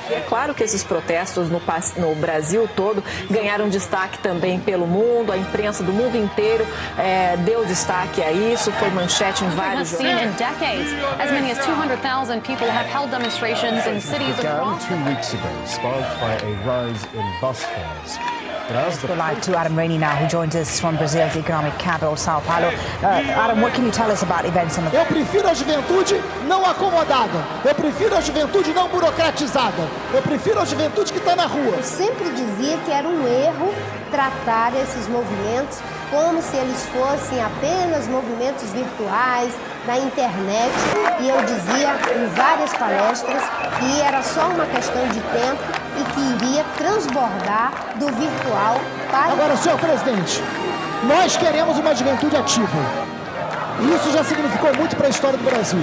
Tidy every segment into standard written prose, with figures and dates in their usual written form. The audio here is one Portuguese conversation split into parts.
E é claro que esses protestos no Brasil todo ganharam destaque também pelo mundo, a imprensa do mundo inteiro deu destaque a isso, foi manchete em vários jornais. As many as 200,000 people have held demonstrations in cities across. 2 weeks ago, sparked by a rise in bus fares. Let's go live to Adam Rainey now, who joins us from Brazil's economic capital, São Paulo. Adam, what can you tell us about events on the... Eu prefiro a juventude não acomodada. Eu prefiro a juventude não burocratizada. Eu prefiro a juventude que está na rua. Eu sempre dizia que era um erro tratar esses movimentos como se eles fossem apenas movimentos virtuais, na internet. E eu dizia em várias palestras que era só uma questão de tempo e que iria transbordar do virtual para... Agora, senhor presidente, nós queremos uma juventude ativa. E isso já significou muito para a história do Brasil.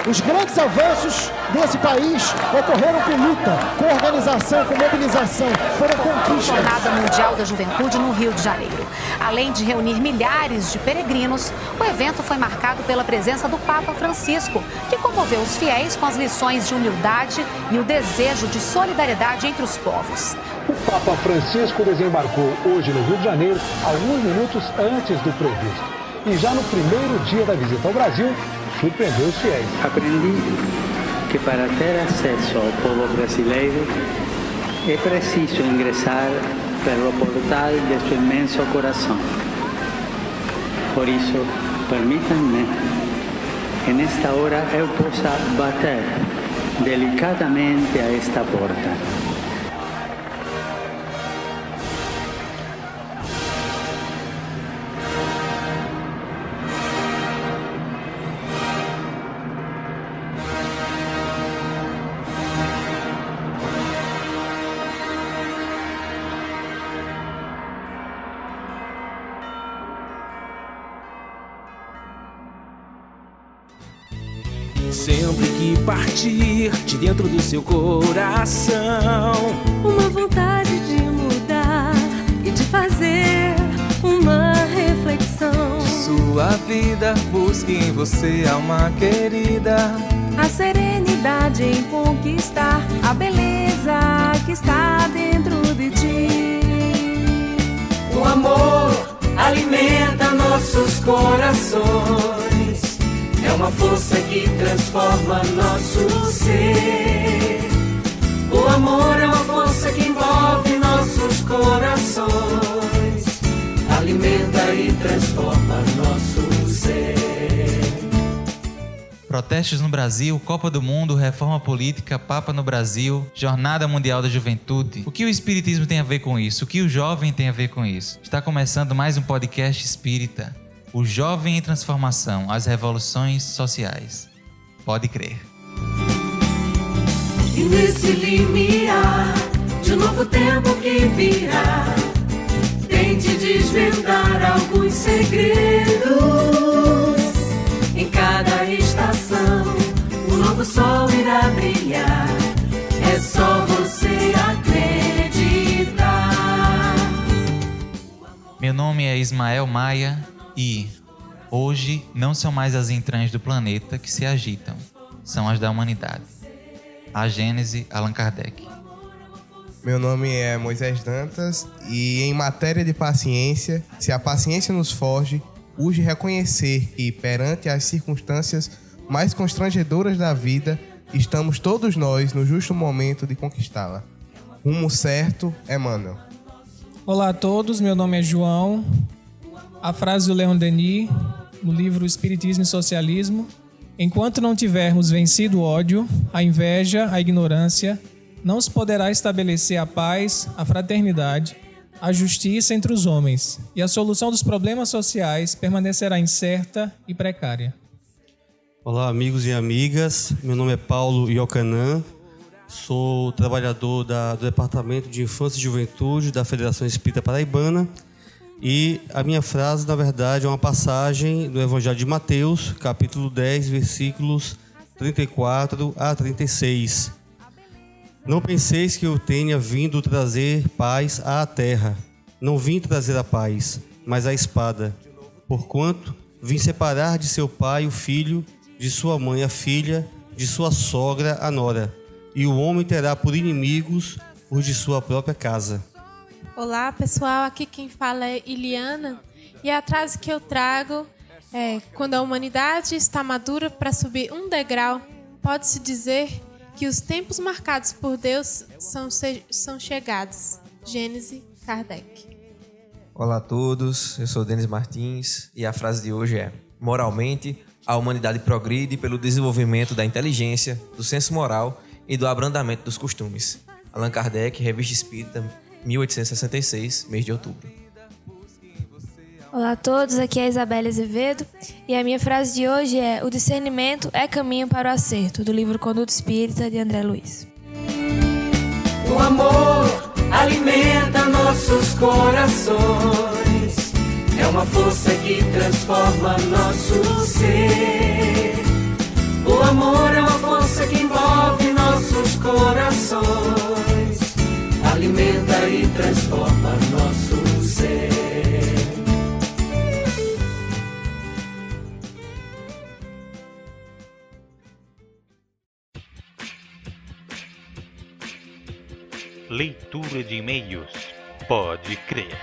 Os grandes avanços desse país ocorreram com luta, com organização, com mobilização, foram conquistas. Jornada Mundial da Juventude no Rio de Janeiro. Além de reunir milhares de peregrinos, o evento foi marcado pela presença do Papa Francisco, que comoveu os fiéis com as lições de humildade e o desejo de solidariedade entre os povos. O Papa Francisco desembarcou hoje no Rio de Janeiro, alguns minutos antes do previsto. E já no primeiro dia da visita ao Brasil, surpreendeu os fiéis. Aprendi que para ter acesso ao povo brasileiro é preciso ingressar pelo portal de seu imenso coração. Por isso, permítanme que nesta hora eu possa bater delicadamente a esta porta. Sempre que partir de dentro do seu coração, uma vontade de mudar e de fazer uma reflexão. Sua vida busque em você, alma querida, a serenidade em conquistar a beleza que está dentro de ti. O amor alimenta nossos corações. É uma força que transforma nosso ser. O amor é uma força que envolve nossos corações. Alimenta e transforma nosso ser. Protestos no Brasil, Copa do Mundo, reforma política, Papa no Brasil, Jornada Mundial da Juventude. O que o Espiritismo tem a ver com isso? O que o jovem tem a ver com isso? Está começando mais um podcast espírita. O Jovem em Transformação, as revoluções sociais. Pode crer. E nesse limiar de um novo tempo que virá, tente desvendar alguns segredos. Em cada estação, um novo sol irá brilhar. É só você acreditar. Meu nome é Ismael Maia. E hoje não são mais as entranhas do planeta que se agitam, são as da humanidade. A Gênese, Allan Kardec. Meu nome é Moisés Dantas e em matéria de paciência, se a paciência nos foge, urge reconhecer que perante as circunstâncias mais constrangedoras da vida, estamos todos nós no justo momento de conquistá-la. Rumo certo, Emmanuel. Olá a todos, meu nome é João. A frase do Leon Denis, no livro Espiritismo e Socialismo: enquanto não tivermos vencido o ódio, a inveja, a ignorância, não se poderá estabelecer a paz, a fraternidade, a justiça entre os homens, e a solução dos problemas sociais permanecerá incerta e precária. Olá, amigos e amigas. Meu nome é Paulo Iocanã. Sou trabalhador do Departamento de Infância e Juventude da Federação Espírita Paraibana. E a minha frase, na verdade, é uma passagem do Evangelho de Mateus, capítulo 10, versículos 34 a 36. Não penseis que eu tenha vindo trazer paz à terra. Não vim trazer a paz, mas a espada. Porquanto vim separar de seu pai o filho, de sua mãe a filha, de sua sogra a nora. e o homem terá por inimigos os de sua própria casa. Olá, pessoal. Aqui quem fala é Iliana. E a frase que eu trago é: quando a humanidade está madura para subir um degrau, pode-se dizer que os tempos marcados por Deus são chegados. Gênesis, Kardec. Olá a todos, eu sou Denis Martins e a frase de hoje é: moralmente, a humanidade progride pelo desenvolvimento da inteligência, do senso moral e do abrandamento dos costumes. Allan Kardec, Revista Espírita, 1866, mês de outubro. Olá a todos, aqui é a Isabela Azevedo e a minha frase de hoje é: o discernimento é caminho para o acerto, do livro Conduta Espírita, de André Luiz. O amor alimenta nossos corações, é uma força que transforma nosso ser. O amor é uma força que envolve nossos corações, alimenta e transforma nosso ser. Leitura de e-mails. Pode crer.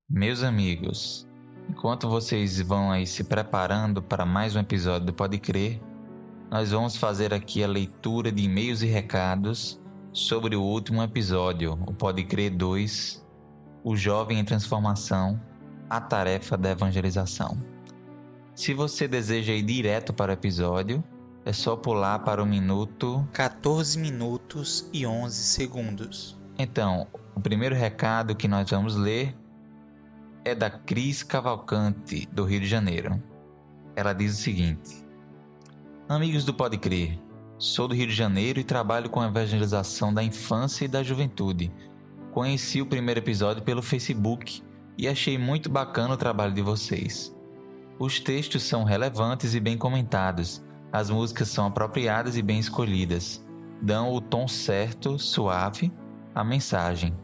Meus amigos, enquanto vocês vão aí se preparando para mais um episódio do Pode Crer, nós vamos fazer aqui a leitura de e-mails e recados sobre o último episódio, o Pode Crer 2, o Jovem em Transformação, a tarefa da evangelização. Se você deseja ir direto para o episódio, é só pular para o minuto 14 minutos e 11 segundos. Então, o primeiro recado que nós vamos ler é da Cris Cavalcante, do Rio de Janeiro. Ela diz o seguinte: amigos do Pode Crer, sou do Rio de Janeiro e trabalho com a evangelização da infância e da juventude. Conheci o primeiro episódio pelo Facebook e achei muito bacana o trabalho de vocês. Os textos são relevantes e bem comentados. As músicas são apropriadas e bem escolhidas. Dão o tom certo, suave, à mensagem.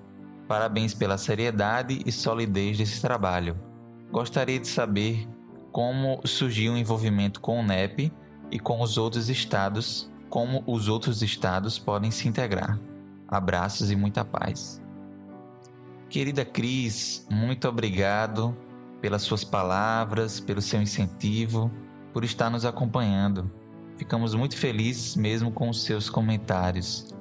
Parabéns pela seriedade e solidez desse trabalho. Gostaria de saber como surgiu o envolvimento com o NEP e com os outros estados, como os outros estados podem se integrar. Abraços e muita paz. Querida Cris, muito obrigado pelas suas palavras, pelo seu incentivo, por estar nos acompanhando. Ficamos muito felizes mesmo com os seus comentários,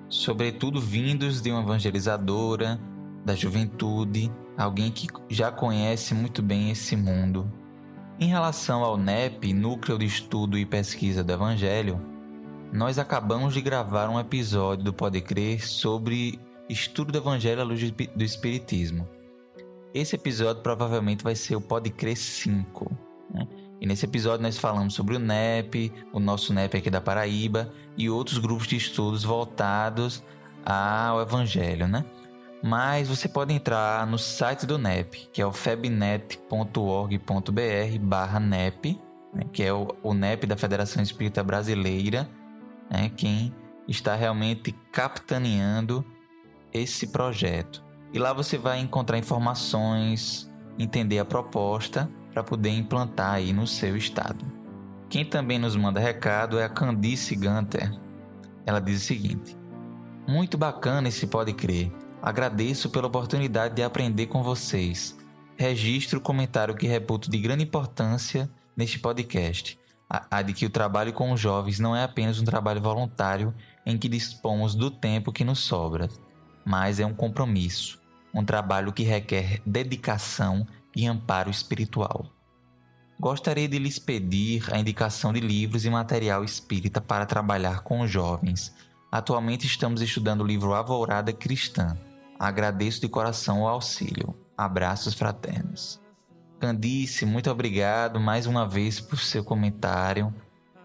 sobretudo vindos de uma evangelizadora, da juventude, alguém que já conhece muito bem esse mundo. Em relação ao NEP, Núcleo de Estudo e Pesquisa do Evangelho, nós acabamos de gravar um episódio do Pode Crer sobre estudo do Evangelho à luz do Espiritismo. Esse episódio provavelmente vai ser o Pode Crer 5, né? E nesse episódio nós falamos sobre o NEP, o nosso NEP aqui da Paraíba e outros grupos de estudos voltados ao Evangelho, né? Mas você pode entrar no site do NEP, que é o febnet.org.br/NEP, né? Que é o NEP da Federação Espírita Brasileira, né? Quem está realmente capitaneando esse projeto. E lá você vai encontrar informações, entender a proposta para poder implantar aí no seu estado. Quem também nos manda recado é a Candice Gunter. Ela diz o seguinte: muito bacana esse Pode Crer. Agradeço pela oportunidade de aprender com vocês. Registro o comentário que reputo de grande importância neste podcast, a de que o trabalho com os jovens não é apenas um trabalho voluntário em que dispomos do tempo que nos sobra, mas é um compromisso, um trabalho que requer dedicação e amparo espiritual. Gostaria de lhes pedir a indicação de livros e material espírita para trabalhar com os jovens. Atualmente estamos estudando o livro Alvorada Cristã. Agradeço de coração o auxílio. Abraços fraternos. Candice, muito obrigado mais uma vez por seu comentário,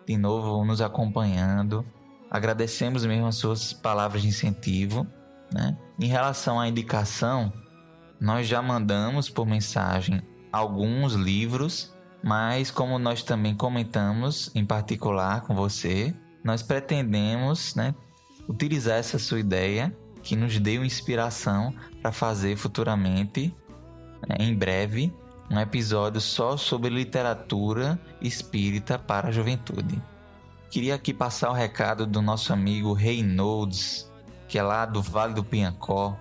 de novo nos acompanhando. Agradecemos mesmo as suas palavras de incentivo, né? Em relação à indicação, nós já mandamos por mensagem alguns livros, mas como nós também comentamos em particular com você, nós pretendemos, né, utilizar essa sua ideia que nos deu inspiração para fazer futuramente, né, em breve, um episódio só sobre literatura espírita para a juventude. Queria aqui passar o recado do nosso amigo Reynolds, que é lá do Vale do Piancó,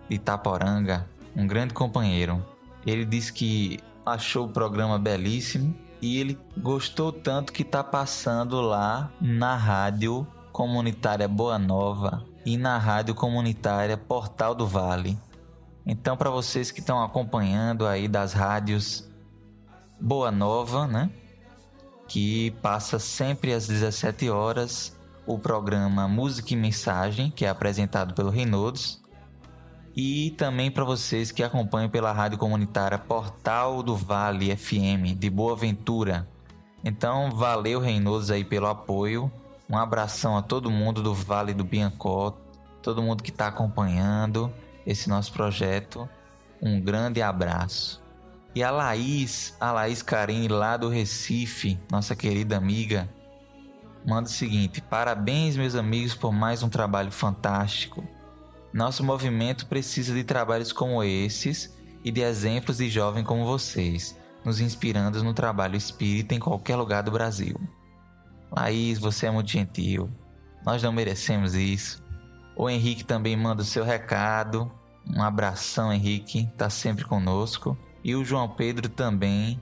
de Itaporanga, um grande companheiro. Ele disse que achou o programa belíssimo e ele gostou tanto que está passando lá na Rádio Comunitária Boa Nova e na Rádio Comunitária Portal do Vale. Então, para vocês que estão acompanhando aí das rádios Boa Nova, né? Que passa sempre às 17 horas o programa Música e Mensagem, que é apresentado pelo Reynolds. E também para vocês que acompanham pela rádio comunitária Portal do Vale FM, de Boa Ventura. Então, valeu, Reynolds, aí pelo apoio. Um abração a todo mundo do Vale do Piancó, todo mundo que está acompanhando esse nosso projeto. Um grande abraço. E a Laís Karine, lá do Recife, nossa querida amiga, manda o seguinte: parabéns, meus amigos, por mais um trabalho fantástico. Nosso movimento precisa de trabalhos como esses e de exemplos de jovens como vocês, nos inspirando no trabalho espírita em qualquer lugar do Brasil. Laís, você é muito gentil. Nós não merecemos isso. O Henrique também manda o seu recado. Um abração, Henrique, tá sempre conosco. E o João Pedro também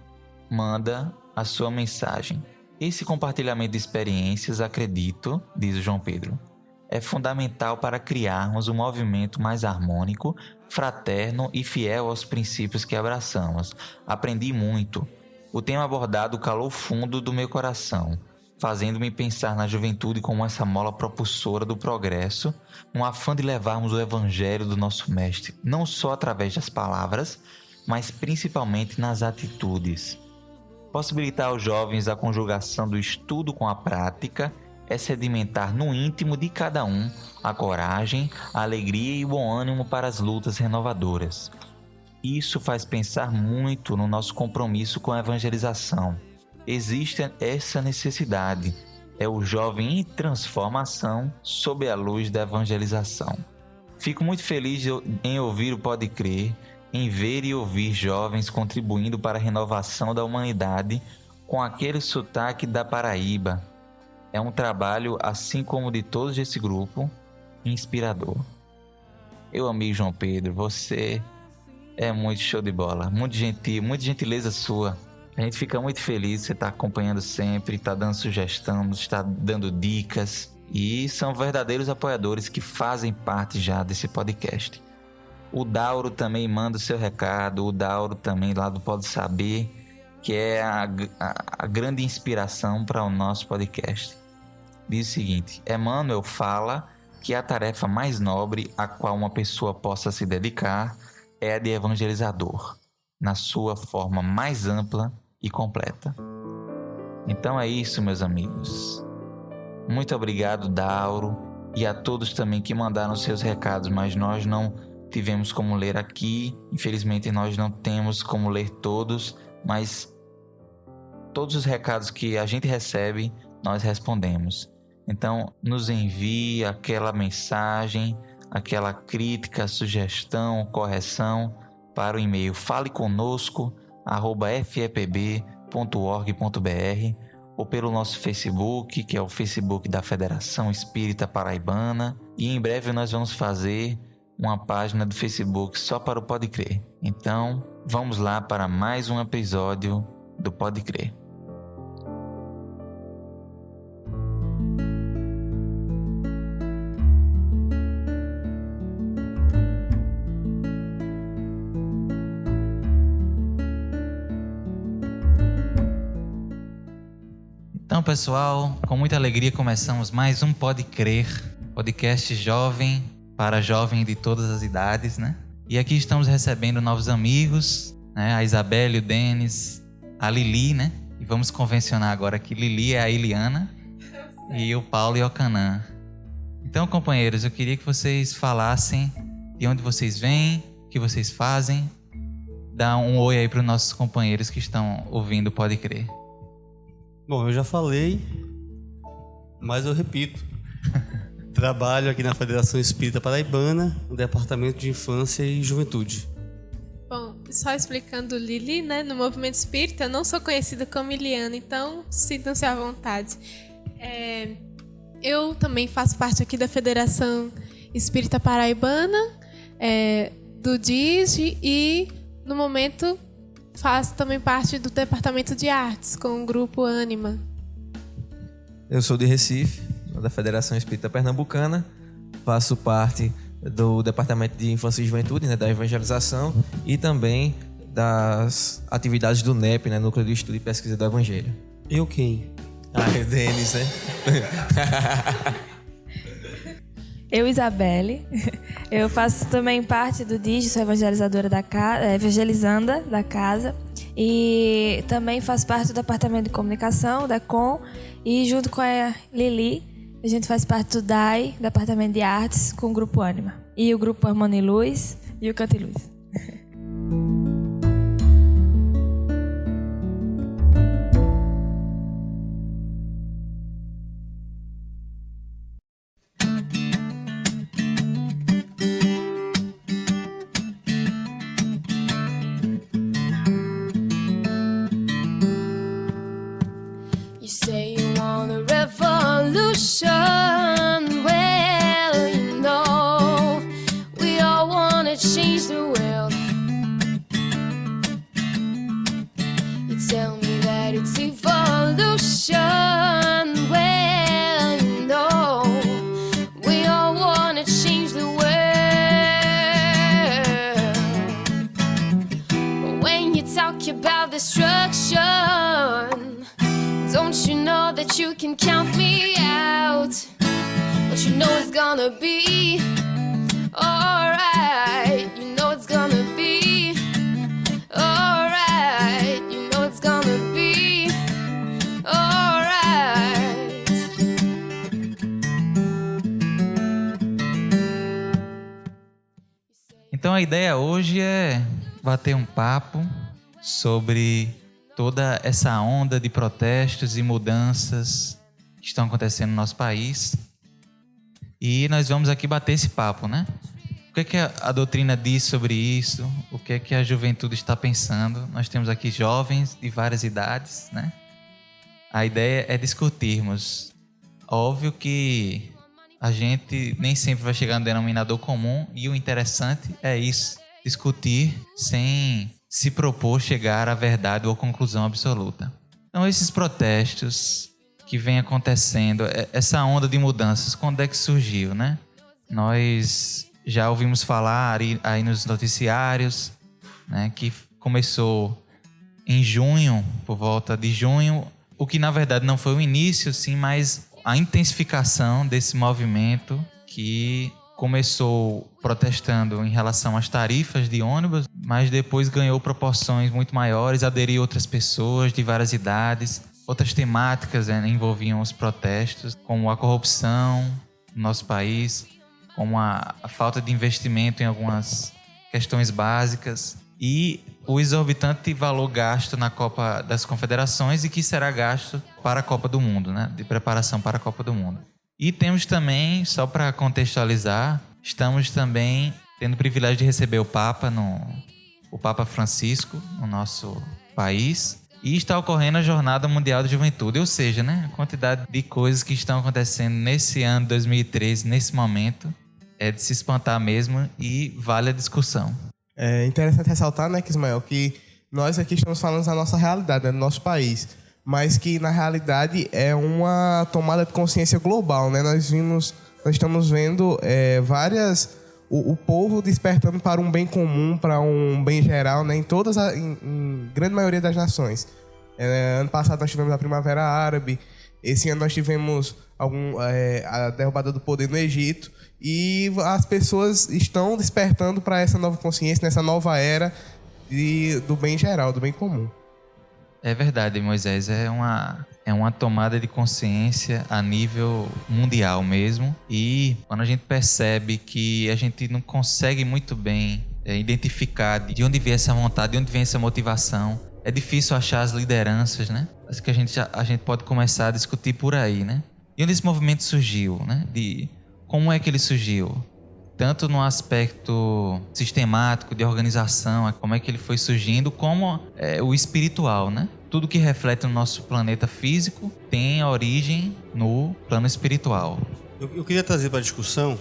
manda a sua mensagem. Esse compartilhamento de experiências, acredito, diz o João Pedro, é fundamental para criarmos um movimento mais harmônico, fraterno e fiel aos princípios que abraçamos. Aprendi muito. O tema abordado calou fundo do meu coração, fazendo-me pensar na juventude como essa mola propulsora do progresso, um afã de levarmos o evangelho do nosso mestre, não só através das palavras, mas principalmente nas atitudes. Possibilitar aos jovens a conjugação do estudo com a prática é sedimentar no íntimo de cada um a coragem, a alegria e o bom ânimo para as lutas renovadoras. Isso faz pensar muito no nosso compromisso com a evangelização. Existe essa necessidade, é o jovem em transformação sob a luz da evangelização. Fico muito feliz em ouvir o Pode Crer, em ver e ouvir jovens contribuindo para a renovação da humanidade com aquele sotaque da Paraíba. É um trabalho, assim como de todos esse grupo, inspirador. Meu amigo João Pedro, você é muito show de bola, muito gentil, muita gentileza sua. A gente fica muito feliz, você está acompanhando sempre, está dando sugestão, está dando dicas e são verdadeiros apoiadores que fazem parte já desse podcast. O Dauro também manda o seu recado, o Dauro também lá do Pode Saber, que é a grande inspiração para o nosso podcast. Diz o seguinte: Emmanuel fala que a tarefa mais nobre a qual uma pessoa possa se dedicar é a de evangelizador, na sua forma mais ampla e completa. Então é isso, meus amigos. Muito obrigado, Dauro, e a todos também que mandaram seus recados, mas nós não tivemos como ler aqui. Infelizmente nós não temos como ler todos, mas todos os recados que a gente recebe, nós respondemos. Então nos envie aquela mensagem, aquela crítica, sugestão, correção para o e-mail faleconosco@fepb.org.br ou pelo nosso Facebook, que é o Facebook da Federação Espírita Paraibana, e em breve nós vamos fazer uma página do Facebook só para o Pode Crer. Então, vamos lá para mais um episódio do Pode Crer. Então, pessoal, com muita alegria começamos mais um Pode Crer, podcast jovem para jovem de todas as idades, né? E aqui estamos recebendo novos amigos, né? A Isabelle, o Denis, a Lili, né? E vamos convencionar agora que Lili é a Iliana e o Paulo e o Canã. Então, companheiros, eu queria que vocês falassem de onde vocês vêm, o que vocês fazem. Dá um oi aí para os nossos companheiros que estão ouvindo o Pode Crer. Bom, eu já falei, mas eu repito. Trabalho aqui na Federação Espírita Paraibana, no Departamento de Infância e Juventude. Bom, só explicando Lili, né? No movimento espírita eu não sou conhecida como Iliana, então sintam-se à vontade. Eu também faço parte aqui da Federação Espírita Paraibana, do DIGE, e no momento faço também parte do Departamento de Artes com o Grupo Ânima. Eu sou de Recife, da Federação Espírita Pernambucana, faço parte do Departamento de Infância e Juventude, né, da evangelização, e também das atividades do NEP, né, Núcleo de Estudo e Pesquisa do Evangelho. Eu quem? O Denis, né? Eu, Isabelle, eu faço também parte do DIGE, sou evangelizadora da casa, evangelizanda da casa, e também faço parte do Departamento de Comunicação, da COM, e junto com a Lili, a gente faz parte do DAI, Departamento de Artes, com o Grupo Ânima, e o Grupo Harmonia e Luz e o Canto e Luz. You can count me out, but you know it's gonna be alright. You know it's gonna be alright. You know it's gonna be alright. Então a ideia hoje é bater um papo sobre toda essa onda de protestos e mudanças que estão acontecendo no nosso país. E nós vamos aqui bater esse papo, né? O que é que a doutrina diz sobre isso? O que é que a juventude está pensando? Nós temos aqui jovens de várias idades, né? A ideia é discutirmos. Óbvio que a gente nem sempre vai chegar no denominador comum, e o interessante é isso, discutir sem se propor chegar à verdade ou à conclusão absoluta. Então, esses protestos que vem acontecendo, essa onda de mudanças, quando é que surgiu, né? Nós já ouvimos falar aí nos noticiários, né, que começou em junho, por volta de junho, o que na verdade não foi o início, sim, mas a intensificação desse movimento que começou protestando em relação às tarifas de ônibus, mas depois ganhou proporções muito maiores, aderiu outras pessoas de várias idades, outras temáticas, né, envolviam os protestos, como a corrupção no nosso país, como a falta de investimento em algumas questões básicas e o exorbitante valor gasto na Copa das Confederações e que será gasto para a Copa do Mundo, né, de preparação para a Copa do Mundo. E temos também, só para contextualizar, estamos também tendo o privilégio de receber o Papa Francisco no nosso país. E está ocorrendo a Jornada Mundial da Juventude, ou seja, né, a quantidade de coisas que estão acontecendo nesse ano 2013, nesse momento, é de se espantar mesmo e vale a discussão. É interessante ressaltar, né, Ismael, que nós aqui estamos falando da nossa realidade, né, do nosso país, mas que na realidade é uma tomada de consciência global, né? Nós estamos vendo o povo despertando para um bem comum, para um bem geral, né? Em grande maioria das nações. Ano passado nós tivemos a Primavera Árabe, esse ano nós tivemos a derrubada do poder no Egito, e as pessoas estão despertando para essa nova consciência, nessa nova era do bem geral, do bem comum. É verdade, Moisés, é uma tomada de consciência a nível mundial mesmo, e quando a gente percebe que a gente não consegue muito bem identificar de onde vem essa vontade, de onde vem essa motivação, é difícil achar as lideranças, né? Acho que a gente pode começar a discutir por aí, né? E onde esse movimento surgiu, né? Como é que ele surgiu? Tanto no aspecto sistemático, de organização, como é que ele foi surgindo, como o espiritual, né? tudo que reflete no nosso planeta físico tem origem no plano espiritual. Eu queria trazer para a discussão,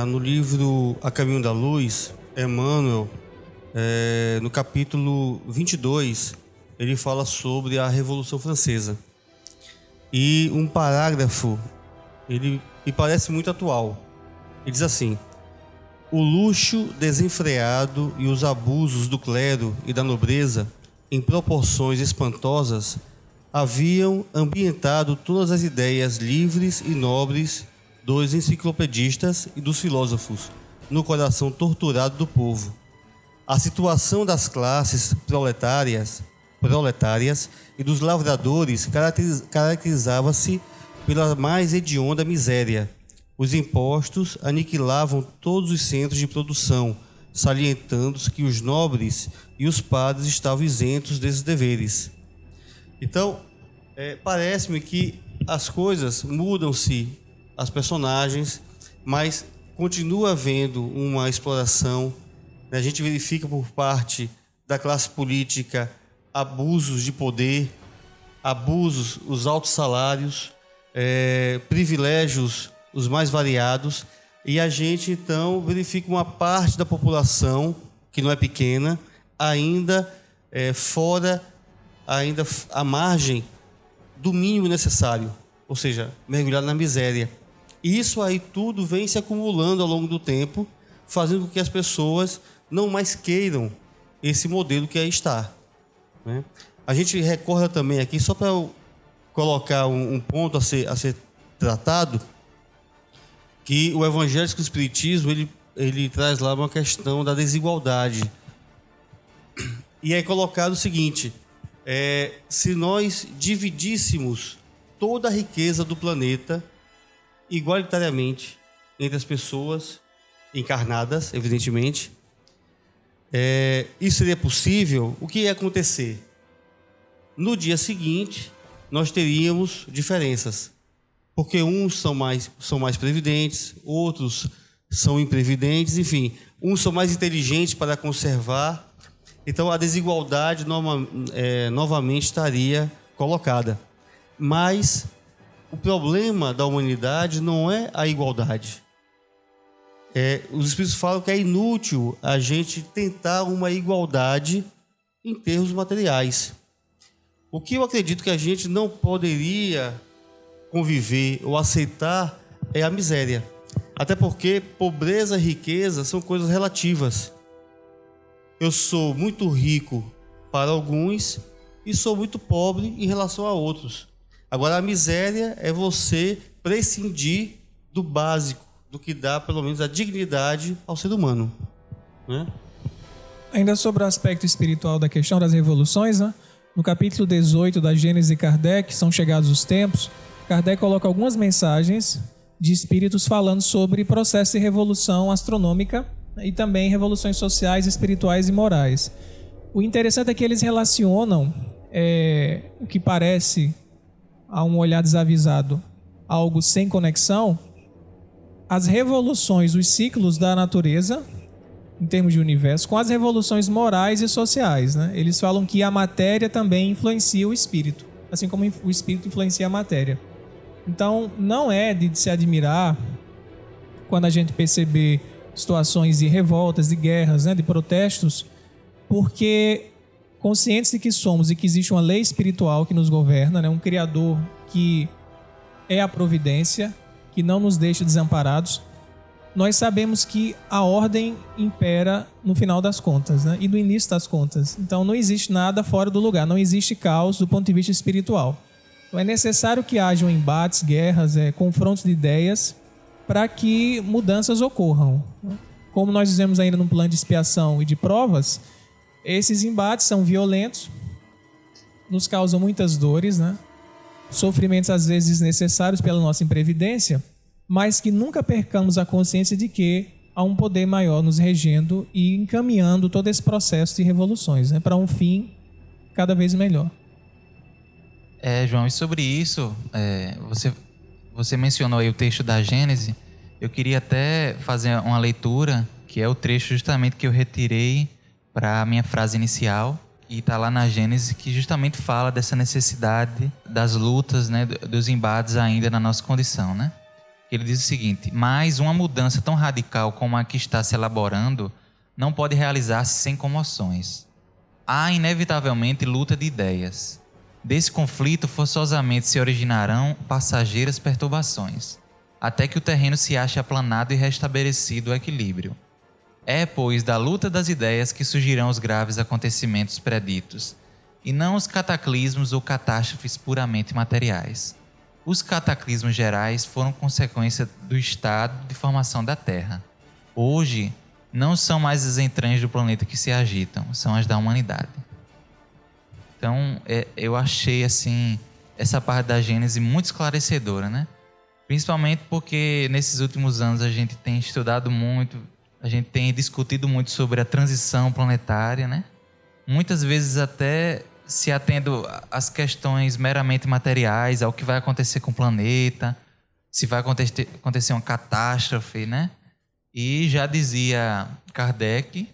no livro A Caminho da Luz, Emmanuel, no capítulo 22, ele fala sobre a Revolução Francesa. E um parágrafo, ele me parece muito atual. Ele diz assim: o luxo desenfreado e os abusos do clero e da nobreza, em proporções espantosas, haviam ambientado todas as ideias livres e nobres dos enciclopedistas e dos filósofos no coração torturado do povo. A situação das classes proletárias e dos lavradores caracterizava-se pela mais hedionda miséria. Os impostos aniquilavam todos os centros de produção, salientando-se que os nobres e os padres estavam isentos desses deveres. Então, parece-me que as coisas mudam-se, as personagens, mas continua havendo uma exploração. A gente verifica por parte da classe política abusos de poder, abusos, os altos salários, privilégios os mais variados, e a gente então verifica uma parte da população, que não é pequena, ainda fora, ainda à margem do mínimo necessário, ou seja, mergulhado na miséria. E isso aí tudo vem se acumulando ao longo do tempo, fazendo com que as pessoas não mais queiram esse modelo que aí está, né? A gente recorda também aqui, só para eu colocar um ponto a ser tratado, que o evangélico e o espiritismo, ele traz lá uma questão da desigualdade. E é colocado o seguinte: se nós dividíssemos toda a riqueza do planeta igualitariamente entre as pessoas encarnadas, evidentemente, isso seria possível, o que ia acontecer? No dia seguinte, nós teríamos diferenças. Porque uns são mais previdentes, outros são imprevidentes, enfim, uns são mais inteligentes para conservar. Então a desigualdade novamente estaria colocada. Mas o problema da humanidade não é a igualdade. Os espíritos falam que é inútil a gente tentar uma igualdade em termos materiais. O que eu acredito que a gente não poderia conviver ou aceitar é a miséria. Até porque pobreza e riqueza são coisas relativas. Eu sou muito rico para alguns e sou muito pobre em relação a outros. Agora, a miséria é você prescindir do básico, do que dá pelo menos a dignidade ao ser humano, né? Ainda sobre o aspecto espiritual da questão das revoluções, né? No capítulo 18 da Gênesis de Kardec, São Chegados os Tempos, Kardec coloca algumas mensagens de espíritos falando sobre processo de revolução astronômica e também revoluções sociais, espirituais e morais. O interessante é que eles relacionam o que parece, a um olhar desavisado, algo sem conexão, as revoluções, os ciclos da natureza, em termos de universo, com as revoluções morais e sociais, né? Eles falam que a matéria também influencia o espírito, assim como o espírito influencia a matéria. Então, não é de se admirar quando a gente perceber situações de revoltas, de guerras, né, de protestos, porque conscientes de que somos e que existe uma lei espiritual que nos governa, né, um Criador que é a providência, que não nos deixa desamparados, nós sabemos que a ordem impera no final das contas, né, e no início das contas. Então, não existe nada fora do lugar, não existe caos do ponto de vista espiritual. Então, é necessário que hajam embates, guerras, confrontos de ideias para que mudanças ocorram. Como nós dizemos ainda no plano de expiação e de provas, esses embates são violentos, nos causam muitas dores, né? Sofrimentos às vezes desnecessários pela nossa imprevidência, mas que nunca percamos a consciência de que há um poder maior nos regendo e encaminhando todo esse processo de revoluções, né, para um fim cada vez melhor. João, e sobre isso, você mencionou aí o texto da Gênese. Eu queria até fazer uma leitura, que é o trecho justamente que eu retirei para a minha frase inicial, E está lá na Gênesis, que justamente fala dessa necessidade das lutas, né, dos embates ainda na nossa condição, né? Ele diz o seguinte: mas uma mudança tão radical como a que está se elaborando não pode realizar-se sem comoções. Há inevitavelmente luta de ideias. Desse conflito forçosamente se originarão passageiras perturbações, até que o terreno se ache aplanado e restabelecido o equilíbrio. É, pois, da luta das ideias que surgirão os graves acontecimentos preditos, e não os cataclismos ou catástrofes puramente materiais. Os cataclismos gerais foram consequência do estado de formação da Terra. Hoje, não são mais as entranhas do planeta que se agitam, são as da humanidade. Então, eu achei assim essa parte da Gênese muito esclarecedora, né? Principalmente porque nesses últimos anos a gente tem estudado muito, a gente tem discutido muito sobre a transição planetária, né? Muitas vezes até se atendo às questões meramente materiais, ao que vai acontecer com o planeta, se vai acontecer uma catástrofe, né? E já dizia Kardec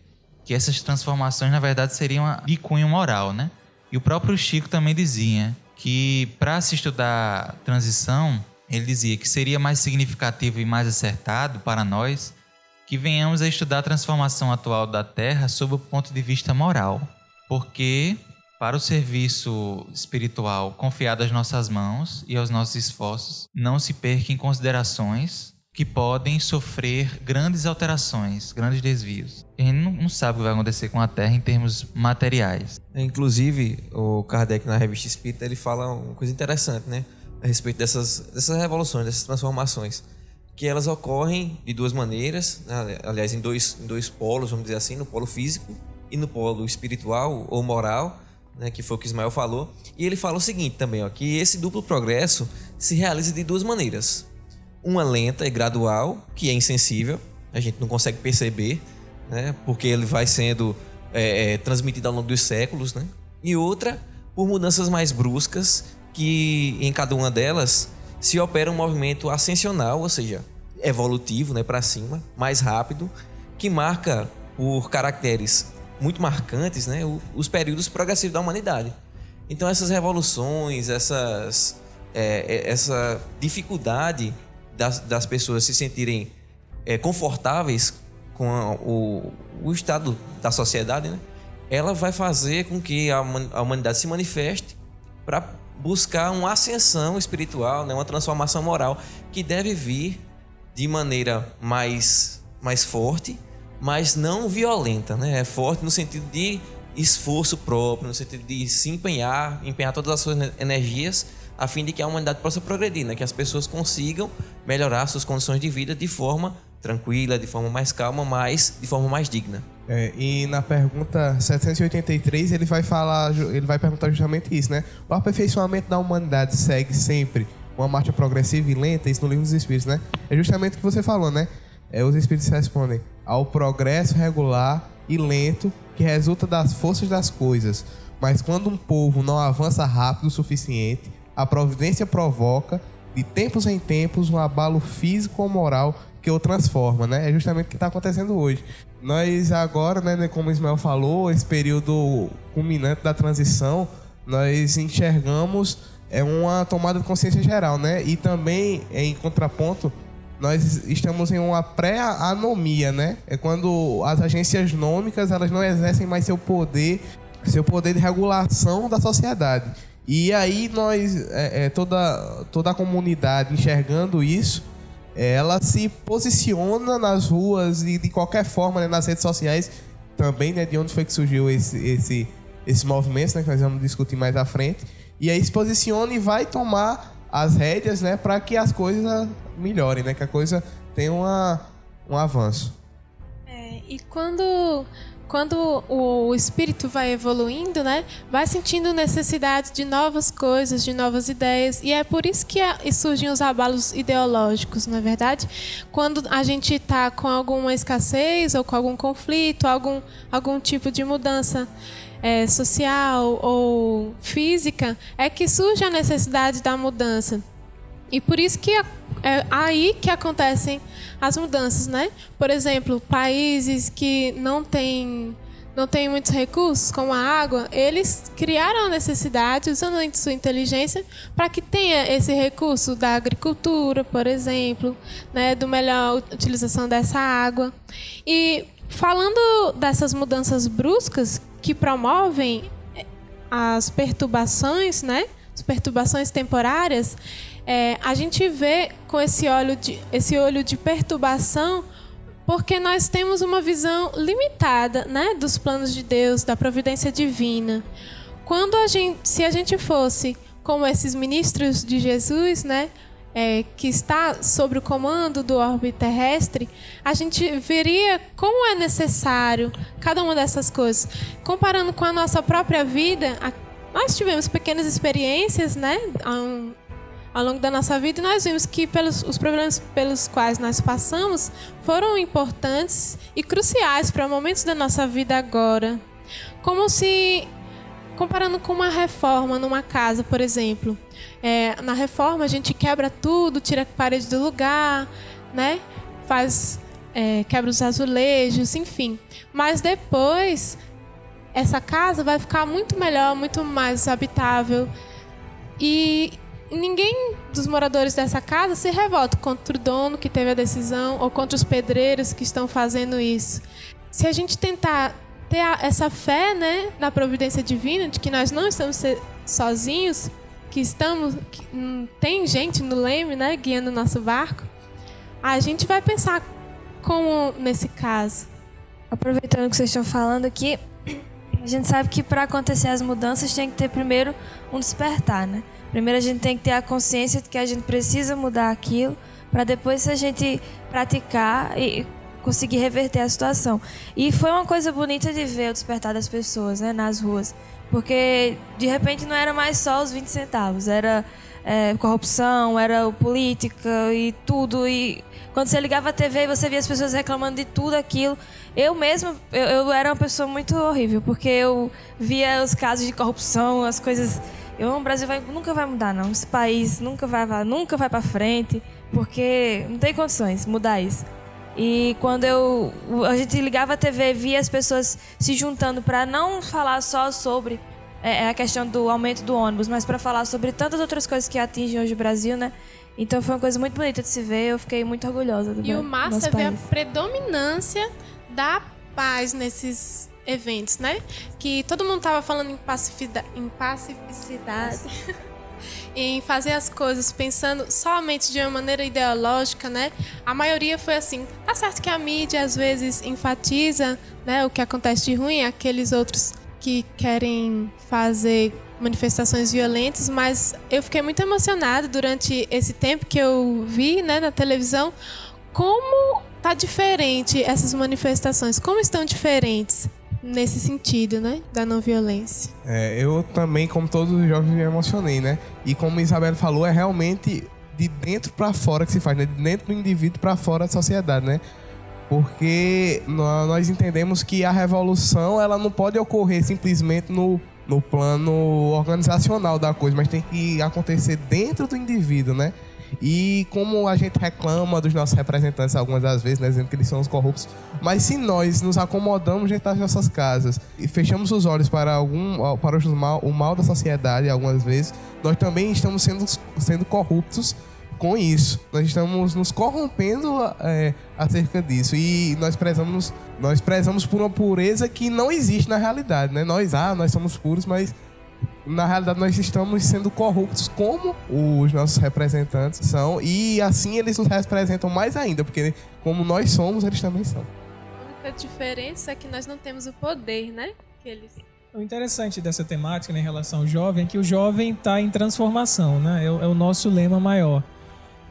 que essas transformações, na verdade, seriam de cunho moral, né? E o próprio Chico também dizia que, para se estudar transição, ele dizia que seria mais significativo e mais acertado para nós que venhamos a estudar a transformação atual da Terra sob o ponto de vista moral, porque para o serviço espiritual confiado às nossas mãos e aos nossos esforços, não se perca em considerações que podem sofrer grandes alterações, grandes desvios. A gente não sabe o que vai acontecer com a Terra em termos materiais. Inclusive, o Kardec, na Revista Espírita, ele fala uma coisa interessante, né? A respeito dessas revoluções, dessas transformações, que elas ocorrem de duas maneiras, né? Aliás, em dois polos, vamos dizer assim, no polo físico e no polo espiritual ou moral, né? Que foi o que Ismael falou. E ele fala o seguinte também, ó, que esse duplo progresso se realiza de duas maneiras. Uma lenta e gradual, que é insensível, a gente não consegue perceber, né? Porque ele vai sendo transmitido ao longo dos séculos, né? E outra, por mudanças mais bruscas, que em cada uma delas se opera um movimento ascensional, ou seja, evolutivo, né, para cima, mais rápido, que marca por caracteres muito marcantes, né, os períodos progressivos da humanidade. Então essas revoluções, essa dificuldade das pessoas se sentirem confortáveis com o estado da sociedade, né, ela vai fazer com que a humanidade se manifeste para buscar uma ascensão espiritual, né, uma transformação moral que deve vir de maneira mais forte, mas não violenta, né? É forte no sentido de esforço próprio, no sentido de se empenhar todas as suas energias a fim de que a humanidade possa progredir, né? Que as pessoas consigam melhorar suas condições de vida de forma tranquila, de forma mais calma, mas de forma mais digna. E na pergunta 783 ele vai perguntar justamente isso, né? O aperfeiçoamento da humanidade segue sempre uma marcha progressiva e lenta, isso no Livro dos Espíritos, né? É justamente o que você falou, né? Os Espíritos respondem ao progresso regular e lento que resulta das forças das coisas. Mas quando um povo não avança rápido o suficiente, a providência provoca, de tempos em tempos, um abalo físico ou moral que o transforma, né? É justamente o que está acontecendo hoje. Nós agora, né, como o Ismael falou, esse período culminante da transição, nós enxergamos uma tomada de consciência geral, né? E também, em contraponto, nós estamos em uma pré-anomia, né? É quando as agências nômicas, elas não exercem mais seu poder de regulação da sociedade. E aí nós, toda a comunidade enxergando isso, ela se posiciona nas ruas e de qualquer forma, né, nas redes sociais também, né, de onde foi que surgiu esse movimento, né, que nós vamos discutir mais à frente. E aí se posiciona e vai tomar as rédeas, né, para que as coisas melhorem, né, que a coisa tenha um avanço. E quando o espírito vai evoluindo, né, vai sentindo necessidade de novas coisas, de novas ideias, e é por isso que surgem os abalos ideológicos, não é verdade? Quando a gente está com alguma escassez ou com algum conflito, algum tipo de mudança social ou física, é que surge a necessidade da mudança. E por isso que é aí que acontecem as mudanças, né? Por exemplo, países que não têm não têm muitos recursos, como a água, eles criaram a necessidade, usando a sua inteligência, para que tenha esse recurso da agricultura, por exemplo, né, do melhor utilização dessa água. E falando dessas mudanças bruscas que promovem as perturbações, né, as perturbações temporárias, a gente vê com esse olho de perturbação, porque nós temos uma visão limitada, né, dos planos de Deus, da providência divina. Se a gente fosse como esses ministros de Jesus, né, que está sob o comando do orbe terrestre, a gente veria como é necessário cada uma dessas coisas. Comparando com a nossa própria vida, nós tivemos pequenas experiências, né, ao longo da nossa vida, e nós vimos que os problemas pelos quais nós passamos foram importantes e cruciais para momentos da nossa vida agora. Como se, comparando com uma reforma numa casa, por exemplo. Na reforma a gente quebra tudo, tira a parede do lugar, né? Quebra os azulejos, enfim. Mas depois, essa casa vai ficar muito melhor, muito mais habitável. E ninguém dos moradores dessa casa se revolta contra o dono que teve a decisão ou contra os pedreiros que estão fazendo isso. Se a gente tentar ter essa fé, né, na providência divina, de que nós não estamos sozinhos, que tem gente no leme, né, guiando o nosso barco, a gente vai pensar como nesse caso. Aproveitando que vocês estão falando aqui, a gente sabe que para acontecer as mudanças tem que ter primeiro um despertar, né? Primeiro a gente tem que ter a consciência de que a gente precisa mudar aquilo, para depois, se a gente praticar e conseguir reverter a situação. E foi uma coisa bonita de ver o despertar das pessoas, né, nas ruas. Porque, de repente, não era mais só os 20 centavos. Era corrupção, era política e tudo. E quando você ligava a TV e você via as pessoas reclamando de tudo aquilo, eu mesma, eu era uma pessoa muito horrível, porque eu via os casos de corrupção, as coisas... O Brasil nunca vai mudar, não. Esse país nunca vai para frente, porque não tem condições de mudar isso. E quando a gente ligava a TV e via as pessoas se juntando para não falar só sobre a questão do aumento do ônibus, mas para falar sobre tantas outras coisas que atingem hoje o Brasil, né? Então foi uma coisa muito bonita de se ver, eu fiquei muito orgulhosa do nosso país. E o massa é ver a predominância da paz nesses eventos, né? Que todo mundo estava falando em pacificidade, em fazer as coisas pensando somente de uma maneira ideológica, né? A maioria foi assim. Tá certo que a mídia às vezes enfatiza, né, o que acontece de ruim, aqueles outros que querem fazer manifestações violentas, mas eu fiquei muito emocionada durante esse tempo que eu vi, né, na televisão, como tá diferente essas manifestações, como estão diferentes nesse sentido, né, da não violência. Eu também, como todos os jovens, me emocionei, né? E como a Isabela falou, é realmente de dentro para fora que se faz, né? De dentro do indivíduo para fora da sociedade, né? Porque nós entendemos que a revolução, ela não pode ocorrer simplesmente no plano organizacional da coisa, mas tem que acontecer dentro do indivíduo, né? E como a gente reclama dos nossos representantes algumas das vezes, né, dizendo que eles são os corruptos, mas se nós nos acomodamos dentro das nossas casas e fechamos os olhos para o mal da sociedade algumas vezes, nós também estamos sendo corruptos com isso. Nós estamos nos corrompendo acerca disso, e nós prezamos por uma pureza que não existe na realidade, né? Nós somos puros, mas na realidade nós estamos sendo corruptos como os nossos representantes são, e assim eles nos representam mais ainda, porque como nós somos, eles também são. A única diferença é que nós não temos o poder, né? Que eles... O interessante dessa temática, né, em relação ao jovem, é que o jovem está em transformação, né? É o nosso lema maior.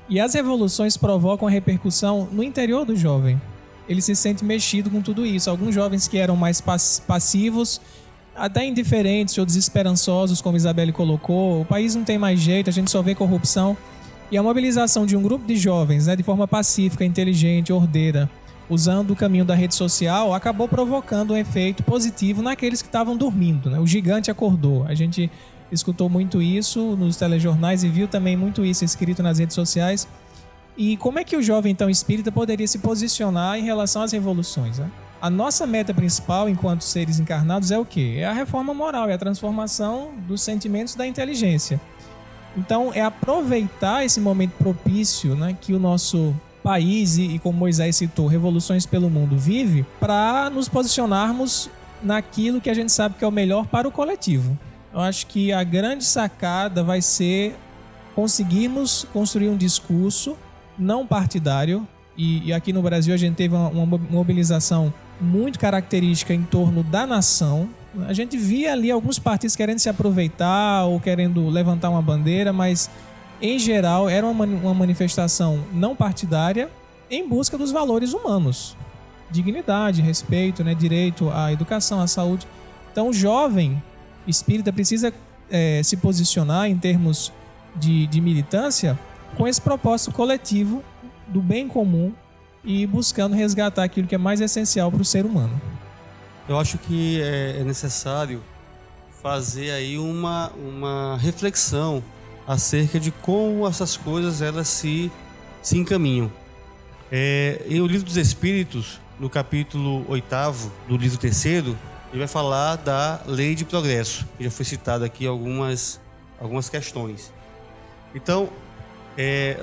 E as revoluções provocam a repercussão no interior do jovem. Ele se sente mexido com tudo isso. Alguns jovens que eram mais passivos, até indiferentes ou desesperançosos, como Isabelle colocou, o país não tem mais jeito, a gente só vê corrupção. E a mobilização de um grupo de jovens, né, de forma pacífica, inteligente, ordeira, usando o caminho da rede social, acabou provocando um efeito positivo naqueles que estavam dormindo, né? O gigante acordou. A gente escutou muito isso nos telejornais e viu também muito isso escrito nas redes sociais. E como é que o jovem, então, espírita poderia se posicionar em relação às revoluções, né? A nossa meta principal, enquanto seres encarnados, é o quê? É a reforma moral, é a transformação dos sentimentos da inteligência. Então, é aproveitar esse momento propício, né, que o nosso país, e como Moisés citou, revoluções pelo mundo vive, para nos posicionarmos naquilo que a gente sabe que é o melhor para o coletivo. Eu acho que a grande sacada vai ser conseguirmos construir um discurso não partidário, e aqui no Brasil a gente teve uma mobilização muito característica em torno da nação. A gente via ali alguns partidos querendo se aproveitar ou querendo levantar uma bandeira, mas em geral era uma manifestação não partidária em busca dos valores humanos. Dignidade, respeito, né, direito à educação, à saúde. Então o jovem espírita precisa se posicionar em termos de militância com esse propósito coletivo do bem comum e buscando resgatar aquilo que é mais essencial para o ser humano. Eu acho que é necessário fazer aí uma reflexão acerca de como essas coisas elas se encaminham. Em O Livro dos Espíritos, no capítulo 8º do livro 3º, ele vai falar da lei de progresso, que já foi citado aqui algumas questões. Então,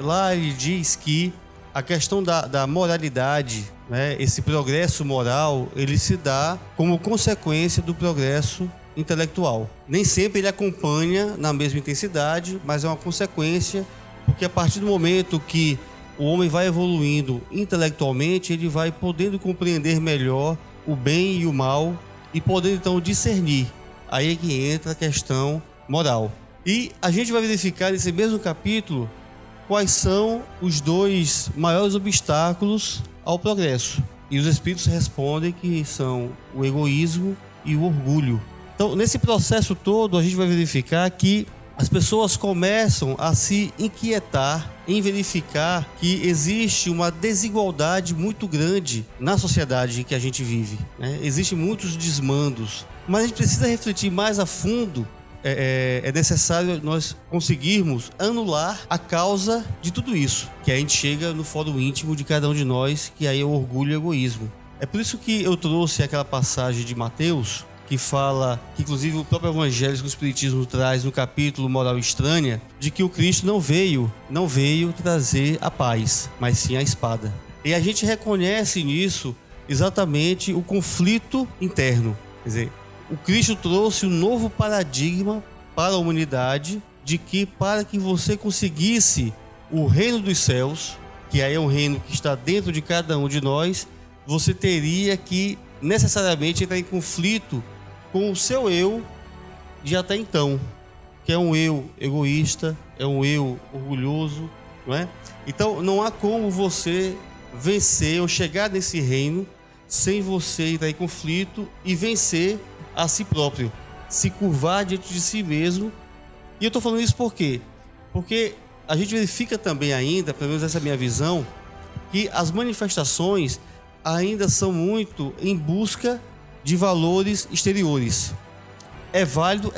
lá ele diz que a questão da moralidade, né, esse progresso moral, ele se dá como consequência do progresso intelectual. Nem sempre ele acompanha na mesma intensidade, mas é uma consequência, porque a partir do momento que o homem vai evoluindo intelectualmente, ele vai podendo compreender melhor o bem e o mal e podendo então discernir. Aí é que entra a questão moral. E a gente vai verificar nesse mesmo capítulo quais são os dois maiores obstáculos ao progresso. E os espíritos respondem que são o egoísmo e o orgulho. Então, nesse processo todo, a gente vai verificar que as pessoas começam a se inquietar em verificar que existe uma desigualdade muito grande na sociedade em que a gente vive, né? Existem muitos desmandos, mas a gente precisa refletir mais a fundo. É necessário nós conseguirmos anular a causa de tudo isso, que a gente chega no fórum íntimo de cada um de nós, que aí é o orgulho e o egoísmo. É por isso que eu trouxe aquela passagem de Mateus, que fala, que inclusive o próprio Evangelho que o Espiritismo traz no capítulo Moral Estranha, de que o Cristo não veio trazer a paz, mas sim a espada. E a gente reconhece nisso exatamente o conflito interno. Quer dizer, o Cristo trouxe um novo paradigma para a humanidade, de que para que você conseguisse o reino dos céus, que aí é um reino que está dentro de cada um de nós, você teria que necessariamente entrar em conflito com o seu eu de até então, que é um eu egoísta, é um eu orgulhoso, não é? Então não há como você vencer ou chegar nesse reino sem você entrar em conflito e vencer a si próprio, se curvar diante de si mesmo. E eu estou falando isso por quê? Porque a gente verifica também ainda, pelo menos essa é a minha visão, que as manifestações ainda são muito em busca de valores exteriores. É válido,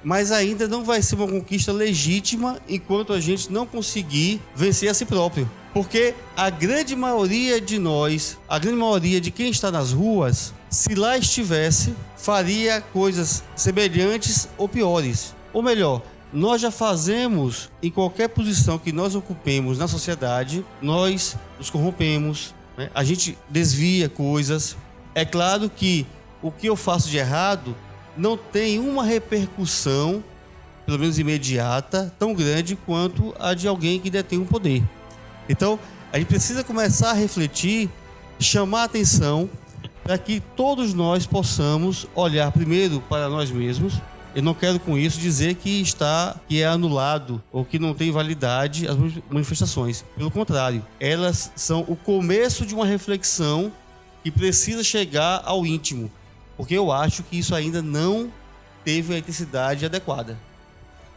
mas ainda não vai ser uma conquista legítima enquanto a gente não conseguir vencer a si próprio. Porque a grande maioria de nós, a grande maioria de quem está nas ruas, se lá estivesse, faria coisas semelhantes ou piores. Ou melhor, nós já fazemos, em qualquer posição que nós ocupemos na sociedade, nós nos corrompemos, né? A gente desvia coisas. É claro que o que eu faço de errado não tem uma repercussão, pelo menos imediata, tão grande quanto a de alguém que detém um poder. Então, a gente precisa começar a refletir, chamar a atenção, para que todos nós possamos olhar primeiro para nós mesmos. Eu não quero com isso dizer que é anulado ou que não tem validade as manifestações. Pelo contrário, elas são o começo de uma reflexão que precisa chegar ao íntimo, porque eu acho que isso ainda não teve a intensidade adequada.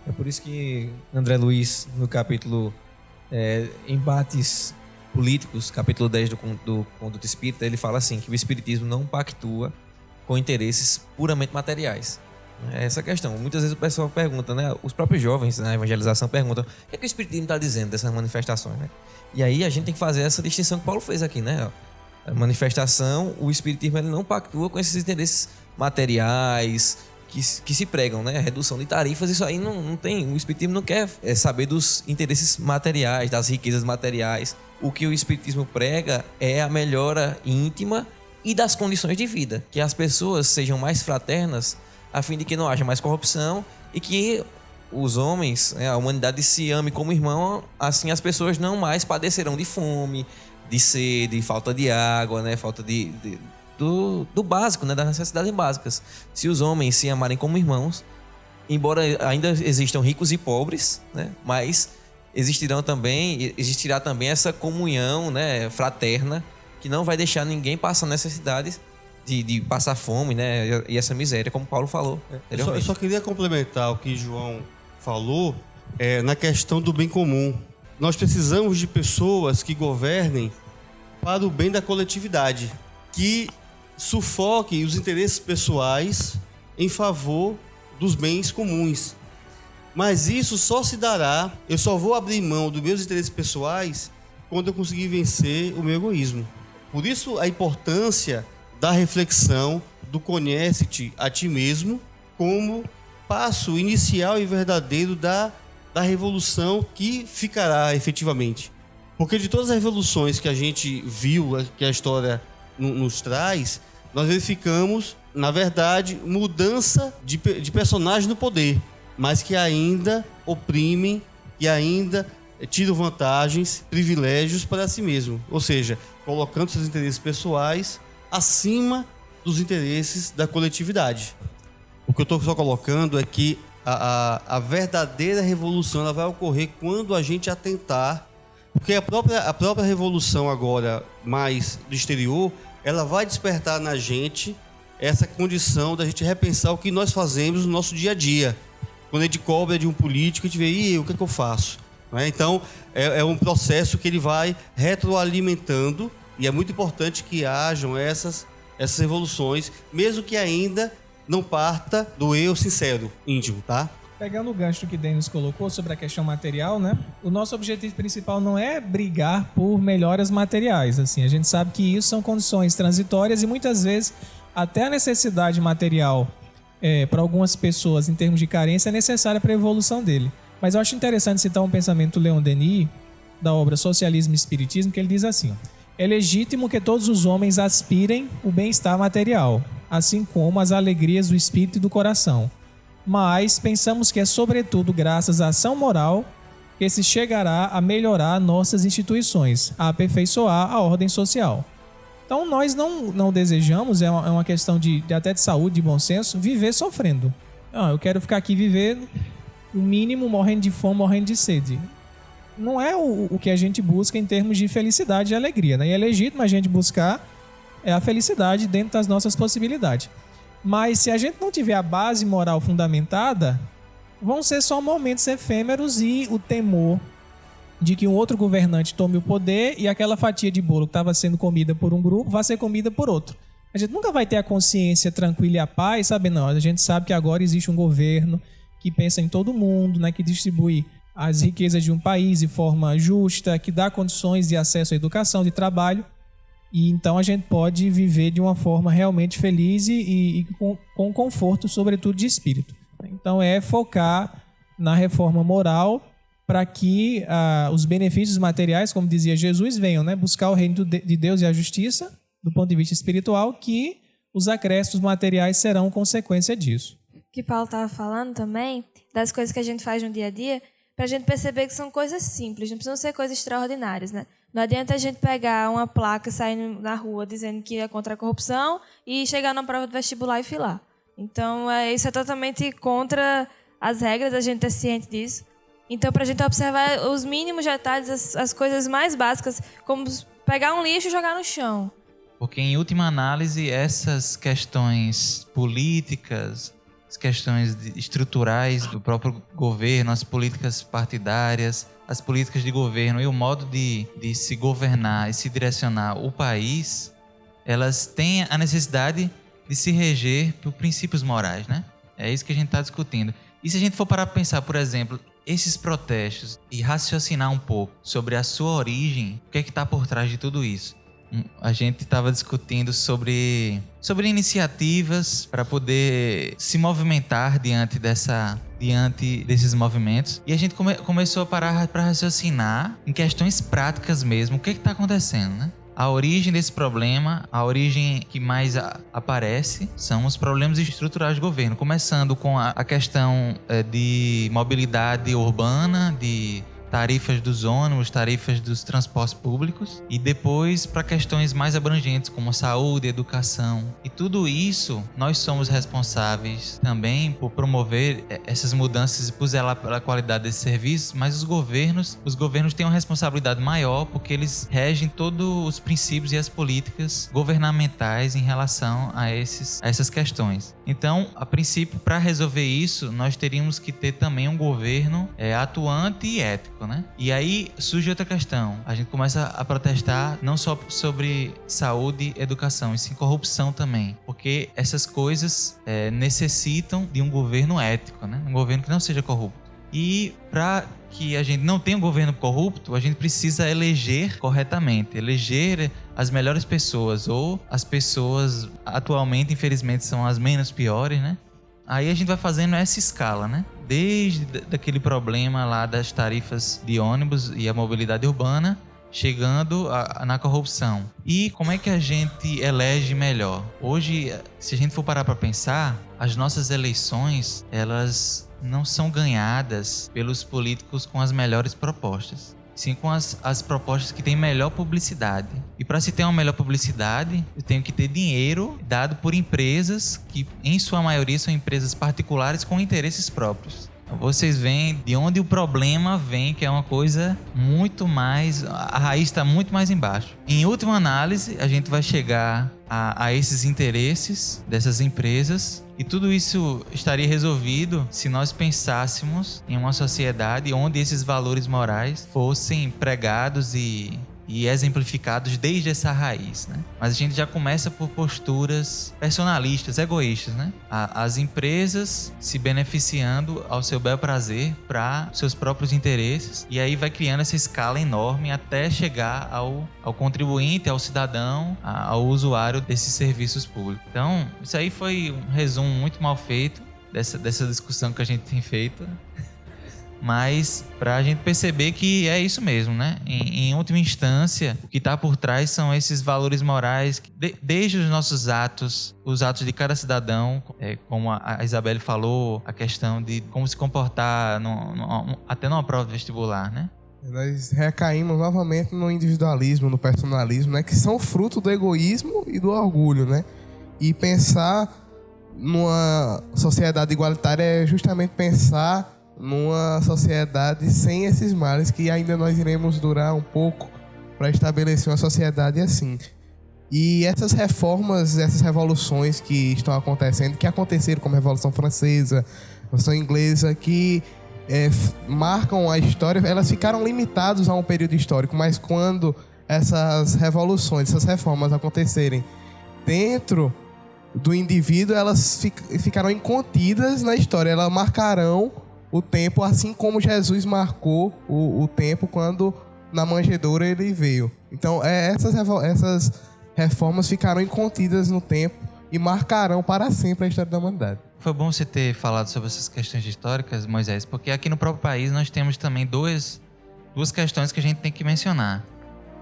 É por isso que André Luiz, no capítulo Embates Políticos, capítulo 10 do Conduta Espírita, ele fala assim, que o Espiritismo não pactua com interesses puramente materiais. É essa questão. Muitas vezes o pessoal pergunta, né? Os próprios jovens na evangelização perguntam o que o Espiritismo está dizendo dessas manifestações, né? E aí a gente tem que fazer essa distinção que Paulo fez aqui, né? manifestação, o espiritismo ele não pactua com esses interesses materiais que se pregam, né? Redução de tarifas, isso aí não tem. O espiritismo não quer saber dos interesses materiais, das riquezas materiais. O que o espiritismo prega é a melhora íntima e das condições de vida, que as pessoas sejam mais fraternas, a fim de que não haja mais corrupção e que os homens, a humanidade se ame como irmão, assim as pessoas não mais padecerão de fome, de sede, falta de água, né? Falta do básico, né? Das necessidades básicas. Se os homens se amarem como irmãos, embora ainda existam ricos e pobres, né? Mas existirá também essa comunhão, né? Fraterna, que não vai deixar ninguém passar necessidades de passar fome, né? E essa miséria, como Paulo falou. Eu só queria complementar o que João falou na questão do bem comum. Nós precisamos de pessoas que governem para o bem da coletividade, que sufoquem os interesses pessoais em favor dos bens comuns. Mas isso só se dará, eu só vou abrir mão dos meus interesses pessoais quando eu conseguir vencer o meu egoísmo. Por isso a importância da reflexão, do conhece-te a ti mesmo, como passo inicial e verdadeiro da revolução que ficará efetivamente. Porque de todas as revoluções que a gente viu, que a história nos traz, nós verificamos, na verdade, mudança de personagens no poder, mas que ainda oprimem, que ainda tiram vantagens, privilégios para si mesmo. Ou seja, colocando seus interesses pessoais acima dos interesses da coletividade. O que eu estou só colocando é que a verdadeira revolução ela vai ocorrer quando a gente atentar, porque a própria revolução agora mais do exterior, ela vai despertar na gente essa condição da gente repensar o que nós fazemos no nosso dia a dia. Quando a gente cobra de um político, a gente vê, o que é que eu faço? Então, é um processo que ele vai retroalimentando e é muito importante que hajam essas revoluções, mesmo que ainda não parta do eu sincero, íntimo, tá? Pegando o gancho que Denis colocou sobre a questão material, né? O nosso objetivo principal não é brigar por melhoras materiais, assim. A gente sabe que isso são condições transitórias e muitas vezes até a necessidade material para algumas pessoas em termos de carência é necessária para a evolução dele. Mas eu acho interessante citar um pensamento do Leon Denis, da obra Socialismo e Espiritismo, que ele diz assim: é legítimo que todos os homens aspirem o bem-estar material, assim como as alegrias do espírito e do coração. Mas pensamos que é sobretudo graças à ação moral que se chegará a melhorar nossas instituições, a aperfeiçoar a ordem social. Então nós não desejamos, é uma questão até de saúde, de bom senso, viver sofrendo. Eu quero ficar aqui vivendo o mínimo, morrendo de fome, morrendo de sede. Não é o que a gente busca em termos de felicidade e alegria, né? E é legítimo a gente buscar a felicidade dentro das nossas possibilidades. Mas se a gente não tiver a base moral fundamentada, vão ser só momentos efêmeros e o temor de que um outro governante tome o poder e aquela fatia de bolo que estava sendo comida por um grupo vai ser comida por outro. A gente nunca vai ter a consciência tranquila e a paz, sabe? Não, a gente sabe que agora existe um governo que pensa em todo mundo, né? Que distribui as riquezas de um país de forma justa, que dá condições de acesso à educação, de trabalho. E então a gente pode viver de uma forma realmente feliz e com conforto, sobretudo de espírito. Então é focar na reforma moral para que os benefícios materiais, como dizia Jesus, venham, né? Buscar o reino de Deus e a justiça, do ponto de vista espiritual, que os acréscimos materiais serão consequência disso. Que Paulo estava falando também, das coisas que a gente faz no dia a dia, para a gente perceber que são coisas simples, não precisam ser coisas extraordinárias, né? Não adianta a gente pegar uma placa e sair na rua dizendo que é contra a corrupção e chegar na prova do vestibular e filar. Então, isso é totalmente contra as regras, a gente é ciente disso. Então, para a gente observar os mínimos detalhes, as coisas mais básicas, como pegar um lixo e jogar no chão. Porque, em última análise, essas questões políticas, as questões estruturais do próprio governo, as políticas partidárias, as políticas de governo e o modo de se governar e se direcionar o país, elas têm a necessidade de se reger por princípios morais, né? É isso que a gente está discutindo. E se a gente for parar para pensar, por exemplo, esses protestos e raciocinar um pouco sobre a sua origem, o que é que está por trás de tudo isso? a gente estava discutindo sobre iniciativas para poder se movimentar diante desses movimentos. E a gente começou a parar para raciocinar em questões práticas mesmo. O que está acontecendo, né? A origem desse problema, a origem que mais aparece, são os problemas estruturais do governo. Começando com a questão de mobilidade urbana, de tarifas dos ônibus, tarifas dos transportes públicos, e depois para questões mais abrangentes como saúde, educação. E tudo isso nós somos responsáveis também por promover essas mudanças e por zelar pela qualidade desses serviços, mas os governos têm uma responsabilidade maior porque eles regem todos os princípios e as políticas governamentais em relação a essas questões. Então, a princípio, para resolver isso, nós teríamos que ter também um governo atuante e ético, né? E aí surge outra questão. A gente começa a protestar não só sobre saúde e educação, e sim corrupção também. Porque essas coisas necessitam de um governo ético, né? Um governo que não seja corrupto. E para que a gente não tenha um governo corrupto, a gente precisa eleger corretamente, eleger as melhores pessoas, ou as pessoas atualmente, infelizmente, são as menos piores, né? Aí a gente vai fazendo essa escala, né? Desde daquele problema lá das tarifas de ônibus e a mobilidade urbana, chegando na corrupção. E como é que a gente elege melhor? Hoje, se a gente for parar para pensar, as nossas eleições, elas não são ganhadas pelos políticos com as melhores propostas, sim com as propostas que têm melhor publicidade. E para se ter uma melhor publicidade, eu tenho que ter dinheiro dado por empresas que, em sua maioria, são empresas particulares com interesses próprios. Vocês veem de onde o problema vem, que é uma coisa muito mais... A raiz está muito mais embaixo. Em última análise, a gente vai chegar a esses interesses dessas empresas, e tudo isso estaria resolvido se nós pensássemos em uma sociedade onde esses valores morais fossem pregados e exemplificados desde essa raiz, né? Mas a gente já começa por posturas personalistas, egoístas, né? As empresas se beneficiando ao seu bel prazer para seus próprios interesses, e aí vai criando essa escala enorme até chegar ao contribuinte, ao cidadão, ao usuário desses serviços públicos. Então, isso aí foi um resumo muito mal feito dessa discussão que a gente tem feito. Mas para a gente perceber que é isso mesmo, né? Em última instância, o que está por trás são esses valores morais, desde os nossos atos, os atos de cada cidadão, como a Isabelle falou, a questão de como se comportar até numa prova vestibular, né? Nós recaímos novamente no individualismo, no personalismo, né? Que são fruto do egoísmo e do orgulho, né? E pensar numa sociedade igualitária é justamente pensar numa sociedade sem esses males, que ainda nós iremos durar um pouco para estabelecer uma sociedade assim. E essas reformas, essas revoluções que estão acontecendo, que aconteceram como a Revolução Francesa, a Revolução Inglesa, que marcam a história, elas ficaram limitadas a um período histórico, mas quando essas revoluções, essas reformas acontecerem dentro do indivíduo, elas ficarão incontidas na história, elas marcarão o tempo, assim como Jesus marcou o tempo quando na manjedoura ele veio. Então, essas reformas ficarão incontidas no tempo e marcarão para sempre a história da humanidade. Foi bom você ter falado sobre essas questões históricas, Moisés, porque aqui no próprio país nós temos também duas questões que a gente tem que mencionar.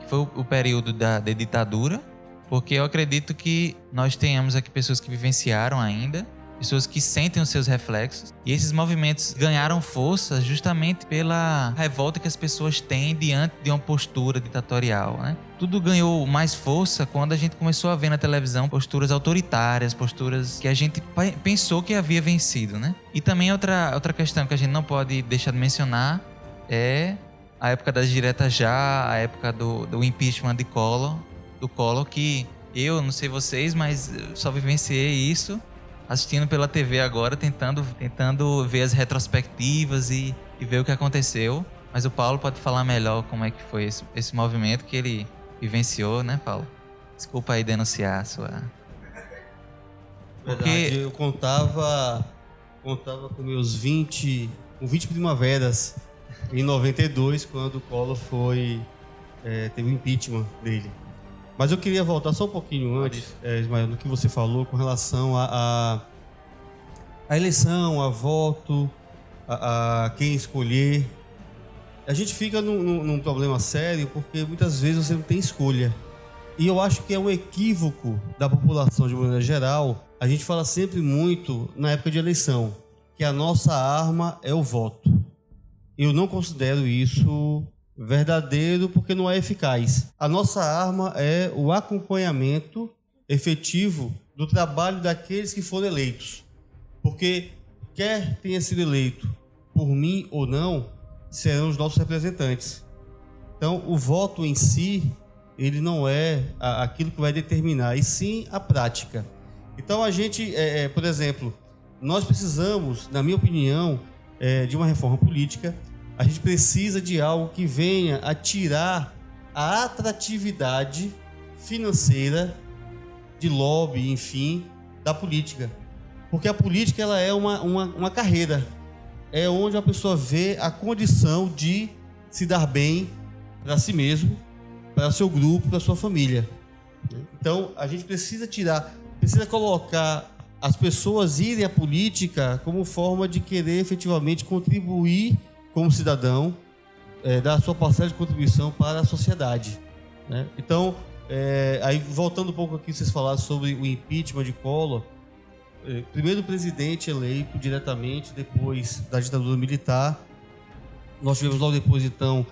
Que foi o período da ditadura, porque eu acredito que nós tenhamos aqui pessoas que vivenciaram ainda, pessoas que sentem os seus reflexos, e esses movimentos ganharam força justamente pela revolta que as pessoas têm diante de uma postura ditatorial, né? Tudo ganhou mais força quando a gente começou a ver na televisão posturas autoritárias, posturas que a gente pensou que havia vencido, né? E também outra questão que a gente não pode deixar de mencionar é a época das diretas já, a época do impeachment do Collor, que eu, não sei vocês, mas eu só vivenciei isso assistindo pela TV agora, tentando ver as retrospectivas e ver o que aconteceu. Mas o Paulo pode falar melhor como é que foi esse movimento que ele vivenciou, né, Paulo? Desculpa aí denunciar a sua... Verdade, eu contava com meus 20 primaveras em 92, quando o Collor teve o impeachment dele. Mas eu queria voltar só um pouquinho antes, Ismael, no que você falou com relação a eleição, a voto, a quem escolher. A gente fica num problema sério porque muitas vezes você não tem escolha. E eu acho que é um equívoco da população de maneira geral. A gente fala sempre muito na época de eleição que a nossa arma é o voto. Eu não considero isso verdadeiro porque não é eficaz. A nossa arma é o acompanhamento efetivo do trabalho daqueles que foram eleitos. Porque quer tenha sido eleito por mim ou não, serão os nossos representantes. Então, o voto em si, ele não é aquilo que vai determinar, e sim a prática. Então, a gente, por exemplo, nós precisamos, na minha opinião, de uma reforma política. A gente precisa de algo que venha a tirar a atratividade financeira de lobby, enfim, da política. Porque a política ela é uma carreira. É onde a pessoa vê a condição de se dar bem para si mesmo, para seu grupo, para sua família. Então, a gente precisa colocar as pessoas irem à política como forma de querer efetivamente contribuir como cidadão, dar a sua parcela de contribuição para a sociedade. Né? Então, aí voltando um pouco aqui, vocês falaram sobre o impeachment de Collor. Primeiro presidente eleito diretamente depois da ditadura militar. Nós tivemos logo depois, então,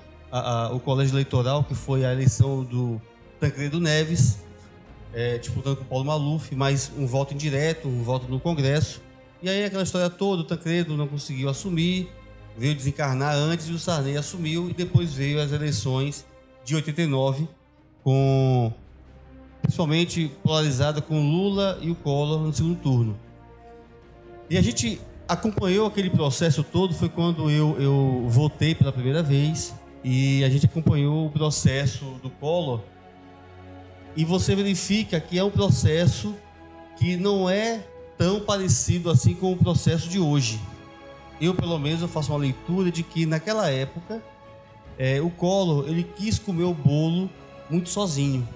o colégio eleitoral, que foi a eleição do Tancredo Neves, disputando com o Paulo Maluf, mais um voto indireto, um voto no Congresso. E aí aquela história toda, o Tancredo não conseguiu assumir, veio desencarnar antes e o Sarney assumiu, e depois veio as eleições de 89, principalmente polarizada com Lula e o Collor no segundo turno. E a gente acompanhou aquele processo todo, foi quando eu votei pela primeira vez, e a gente acompanhou o processo do Collor, e você verifica que é um processo que não é tão parecido assim com o processo de hoje. Eu, pelo menos, eu faço uma leitura de que naquela época o Collor ele quis comer o bolo muito sozinho.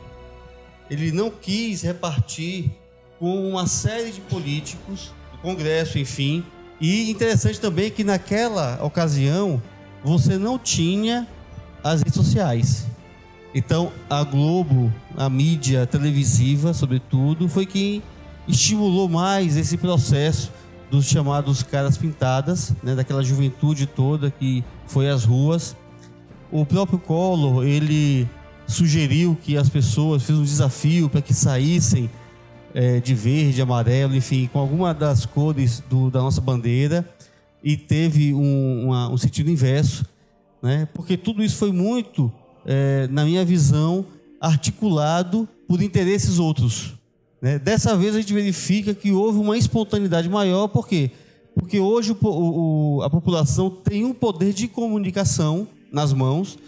Ele não quis repartir com uma série de políticos, do Congresso, enfim. E interessante também que naquela ocasião você não tinha as redes sociais. Então a Globo, a mídia televisiva, sobretudo, foi quem estimulou mais esse processo dos chamados caras pintadas, né, daquela juventude toda que foi às ruas. O próprio Collor, ele sugeriu que as pessoas, fez um desafio para que saíssem de verde, amarelo, enfim, com alguma das cores da nossa bandeira, e teve um sentido inverso, né, porque tudo isso foi muito, na minha visão, articulado por interesses outros. Dessa vez a gente verifica que houve uma espontaneidade maior. Por quê? Porque hoje a população tem um poder de comunicação nas mãos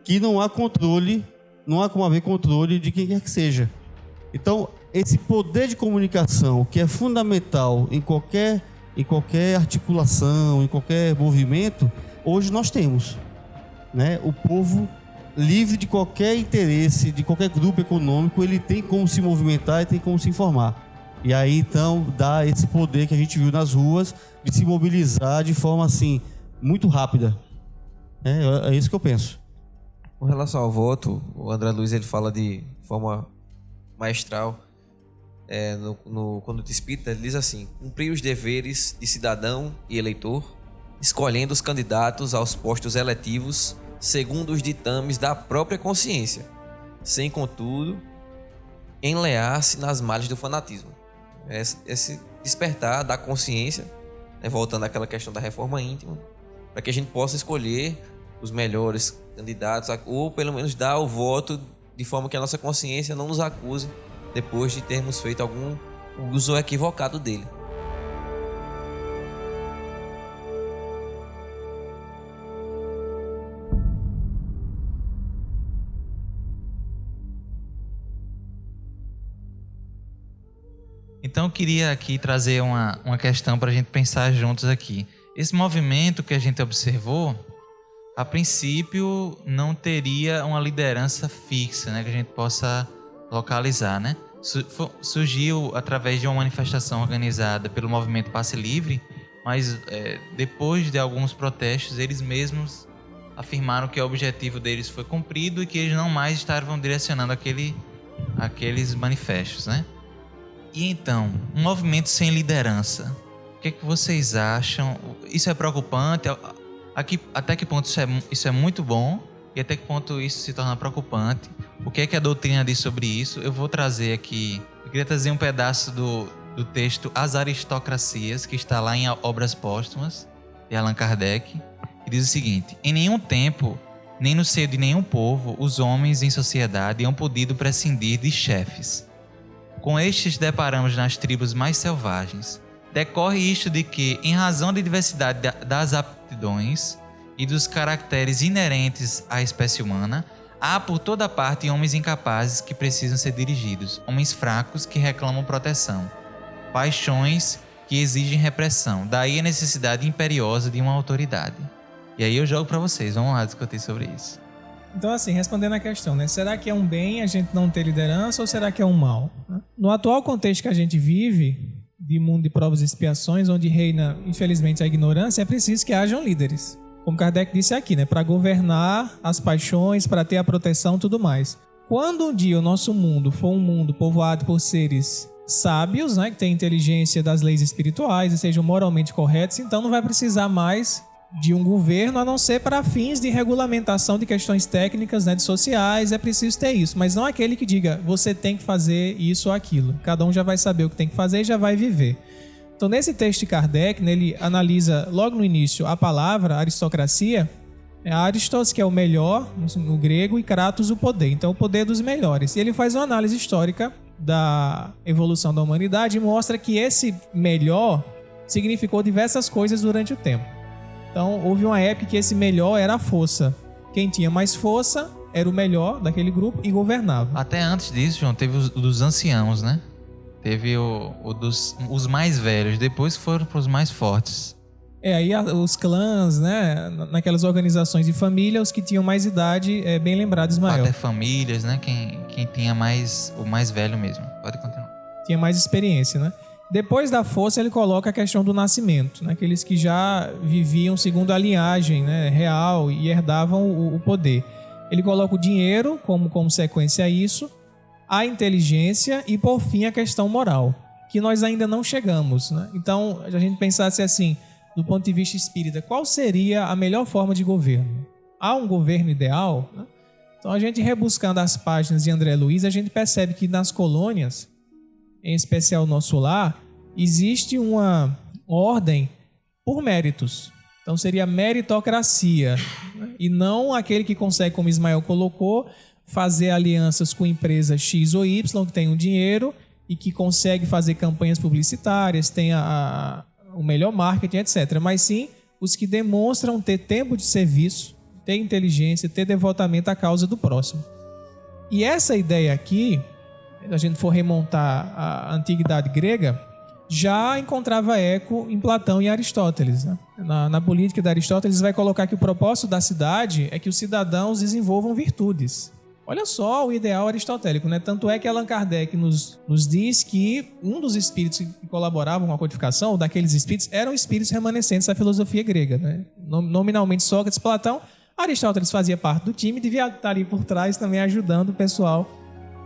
que não há controle, não há como haver controle de quem quer que seja. Então, esse poder de comunicação, que é fundamental em qualquer articulação, em qualquer movimento, hoje nós temos. O povo livre de qualquer interesse, de qualquer grupo econômico, ele tem como se movimentar e tem como se informar. E aí, então, dá esse poder que a gente viu nas ruas de se mobilizar de forma, assim, muito rápida. É isso que eu penso. Com relação ao voto, o André Luiz ele fala de forma maestral. No Conduta Espírita, ele diz assim: cumprir os deveres de cidadão e eleitor, escolhendo os candidatos aos postos eletivos segundo os ditames da própria consciência, sem, contudo, enlear-se nas malhas do fanatismo. Esse despertar da consciência, voltando àquela questão da reforma íntima, para que a gente possa escolher os melhores candidatos, ou pelo menos dar o voto de forma que a nossa consciência não nos acuse depois de termos feito algum uso equivocado dele. Então eu queria aqui trazer uma questão para a gente pensar juntos aqui. Esse movimento que a gente observou, a princípio não teria uma liderança fixa, né, que a gente possa localizar, né? Surgiu através de uma manifestação organizada pelo movimento Passe Livre, mas depois de alguns protestos, eles mesmos afirmaram que o objetivo deles foi cumprido e que eles não mais estavam direcionando aqueles manifestos, né? E então, um movimento sem liderança, o que é que vocês acham? Isso é preocupante? Até que ponto isso é muito bom e até que ponto isso se torna preocupante? O que é que a doutrina diz sobre isso? Eu vou trazer aqui, eu queria trazer um pedaço do texto As Aristocracias, que está lá em Obras Póstumas, de Allan Kardec, que diz o seguinte: em nenhum tempo, nem no seio de nenhum povo, os homens em sociedade hão podido prescindir de chefes. Com estes deparamos nas tribos mais selvagens. Decorre isto de que, em razão da diversidade das aptidões e dos caracteres inerentes à espécie humana, há por toda parte homens incapazes que precisam ser dirigidos, homens fracos que reclamam proteção, paixões que exigem repressão, daí a necessidade imperiosa de uma autoridade. E aí eu jogo para vocês, vamos lá discutir sobre isso. Então, assim, respondendo a questão, né? Será que é um bem a gente não ter liderança ou será que é um mal? No atual contexto que a gente vive, de mundo de provas e expiações, onde reina, infelizmente, a ignorância, é preciso que hajam líderes. Como Kardec disse aqui, né? Para governar as paixões, para ter a proteção e tudo mais. Quando um dia o nosso mundo for um mundo povoado por seres sábios, né? Que têm inteligência das leis espirituais e sejam moralmente corretos, então não vai precisar mais de um governo, a não ser para fins de regulamentação de questões técnicas, né, de sociais, é preciso ter isso, mas não aquele que diga, você tem que fazer isso ou aquilo. Cada um já vai saber o que tem que fazer e já vai viver. Então, nesse texto de Kardec, né, ele analisa logo no início a palavra aristocracia, Aristos, que é o melhor no grego, e Kratos, o poder. Então, o poder dos melhores. E ele faz uma análise histórica da evolução da humanidade e mostra que esse melhor significou diversas coisas durante o tempo. Então, houve uma época que esse melhor era a força. Quem tinha mais força era o melhor daquele grupo e governava. Até antes disso, João, teve o dos anciãos, né? Teve os mais velhos, depois foram para os mais fortes. Aí os clãs, né? Naquelas organizações de família, os que tinham mais idade, bem lembrados, maior. Até famílias, né? Quem tinha o mais velho mesmo. Pode continuar. Tinha mais experiência, né? Depois da força, ele coloca a questão do nascimento, né? Aqueles que já viviam segundo a linhagem, né, real e herdavam o poder. Ele coloca o dinheiro como consequência a isso, a inteligência e, por fim, a questão moral, que nós ainda não chegamos, né? Então, a gente pensasse assim, do ponto de vista espírita, qual seria a melhor forma de governo? Há um governo ideal? Né? Então, a gente rebuscando as páginas de André Luiz, a gente percebe que nas colônias, em especial o nosso lar, existe uma ordem por méritos. Então seria meritocracia, né? E não aquele que consegue, como Ismael colocou, fazer alianças com empresas X ou Y que tenham dinheiro e que consegue fazer campanhas publicitárias, tem o melhor marketing, etc. Mas sim os que demonstram ter tempo de serviço, ter inteligência, ter devotamento à causa do próximo. E essa ideia aqui, se a gente for remontar a antiguidade grega, já encontrava eco em Platão e Aristóteles. Né? Na política de Aristóteles vai colocar que o propósito da cidade é que os cidadãos desenvolvam virtudes. Olha só o ideal aristotélico, né? Tanto é que Allan Kardec nos diz que um dos espíritos que colaboravam com a codificação, daqueles espíritos, eram espíritos remanescentes da filosofia grega. Né? Nominalmente Sócrates, Platão, Aristóteles fazia parte do time e devia estar ali por trás também ajudando o pessoal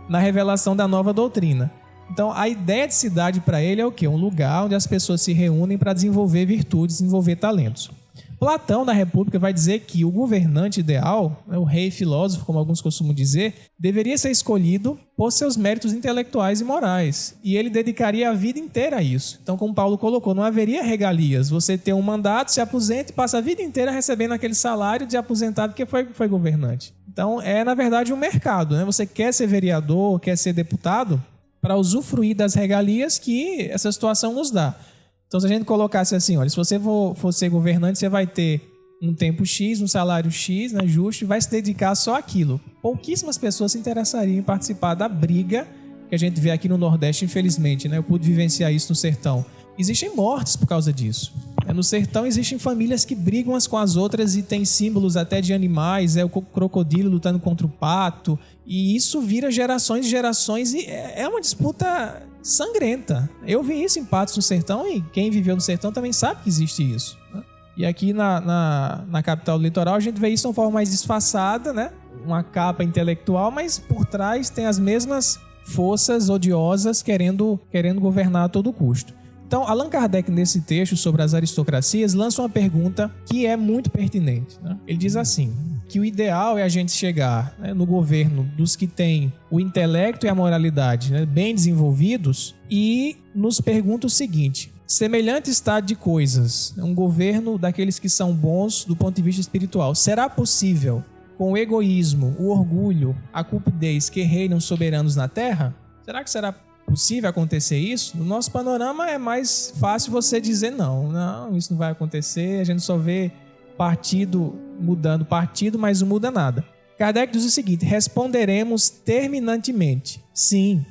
na revelação da nova doutrina. Então, a ideia de cidade para ele é o quê? Um lugar onde as pessoas se reúnem para desenvolver virtudes, desenvolver talentos. Platão, na República, vai dizer que o governante ideal, o rei filósofo, como alguns costumam dizer, deveria ser escolhido por seus méritos intelectuais e morais. E ele dedicaria a vida inteira a isso. Então, como Paulo colocou, não haveria regalias. Você tem um mandato, se aposenta e passa a vida inteira recebendo aquele salário de aposentado porque foi governante. Então, na verdade, um mercado. Né? Você quer ser vereador, quer ser deputado, para usufruir das regalias que essa situação nos dá. Então, se a gente colocasse assim, olha, se você for ser governante, você vai ter um tempo X, um salário X, né, justo, e vai se dedicar só àquilo. Pouquíssimas pessoas se interessariam em participar da briga que a gente vê aqui no Nordeste, infelizmente. Né? Eu pude vivenciar isso no sertão. existem mortes por causa disso. No sertão existem famílias que brigam umas com as outras e tem símbolos até de animais, o crocodilo lutando contra o pato, e isso vira gerações e gerações, e é uma disputa sangrenta. Eu vi isso em Patos no sertão, e quem viveu no sertão também sabe que existe isso, né? E aqui na capital do litoral a gente vê isso de uma forma mais disfarçada, né? Uma capa intelectual, mas por trás tem as mesmas forças odiosas querendo governar a todo custo. Então, Allan Kardec, nesse texto sobre as aristocracias, lança uma pergunta que é muito pertinente, né? Ele diz assim, que o ideal é a gente chegar, né, no governo dos que têm o intelecto e a moralidade, né, bem desenvolvidos, e nos pergunta o seguinte: semelhante estado de coisas, um governo daqueles que são bons do ponto de vista espiritual, será possível com o egoísmo, o orgulho, a cupidez que reinam soberanos na terra? Será que será possível acontecer isso? No nosso panorama é mais fácil você dizer não, isso não vai acontecer, a gente só vê partido mudando partido, mas não muda nada. Kardec diz o seguinte: responderemos terminantemente, sim,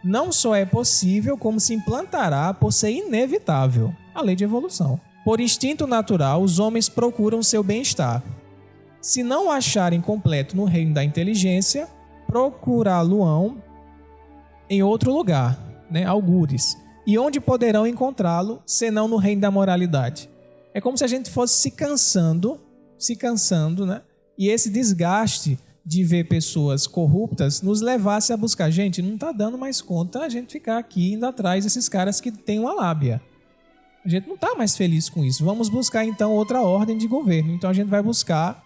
não só é possível, como se implantará por ser inevitável, a lei de evolução. Por instinto natural, os homens procuram seu bem-estar. Se não o acharem completo no reino da inteligência, procurá-lo-ão em outro lugar, né? Algures. E onde poderão encontrá-lo, senão no reino da moralidade? É como se a gente fosse se cansando, né? E esse desgaste de ver pessoas corruptas nos levasse a buscar. Gente, não está dando mais conta a gente ficar aqui indo atrás desses caras que têm uma lábia. A gente não está mais feliz com isso. Vamos buscar então outra ordem de governo. Então a gente vai buscar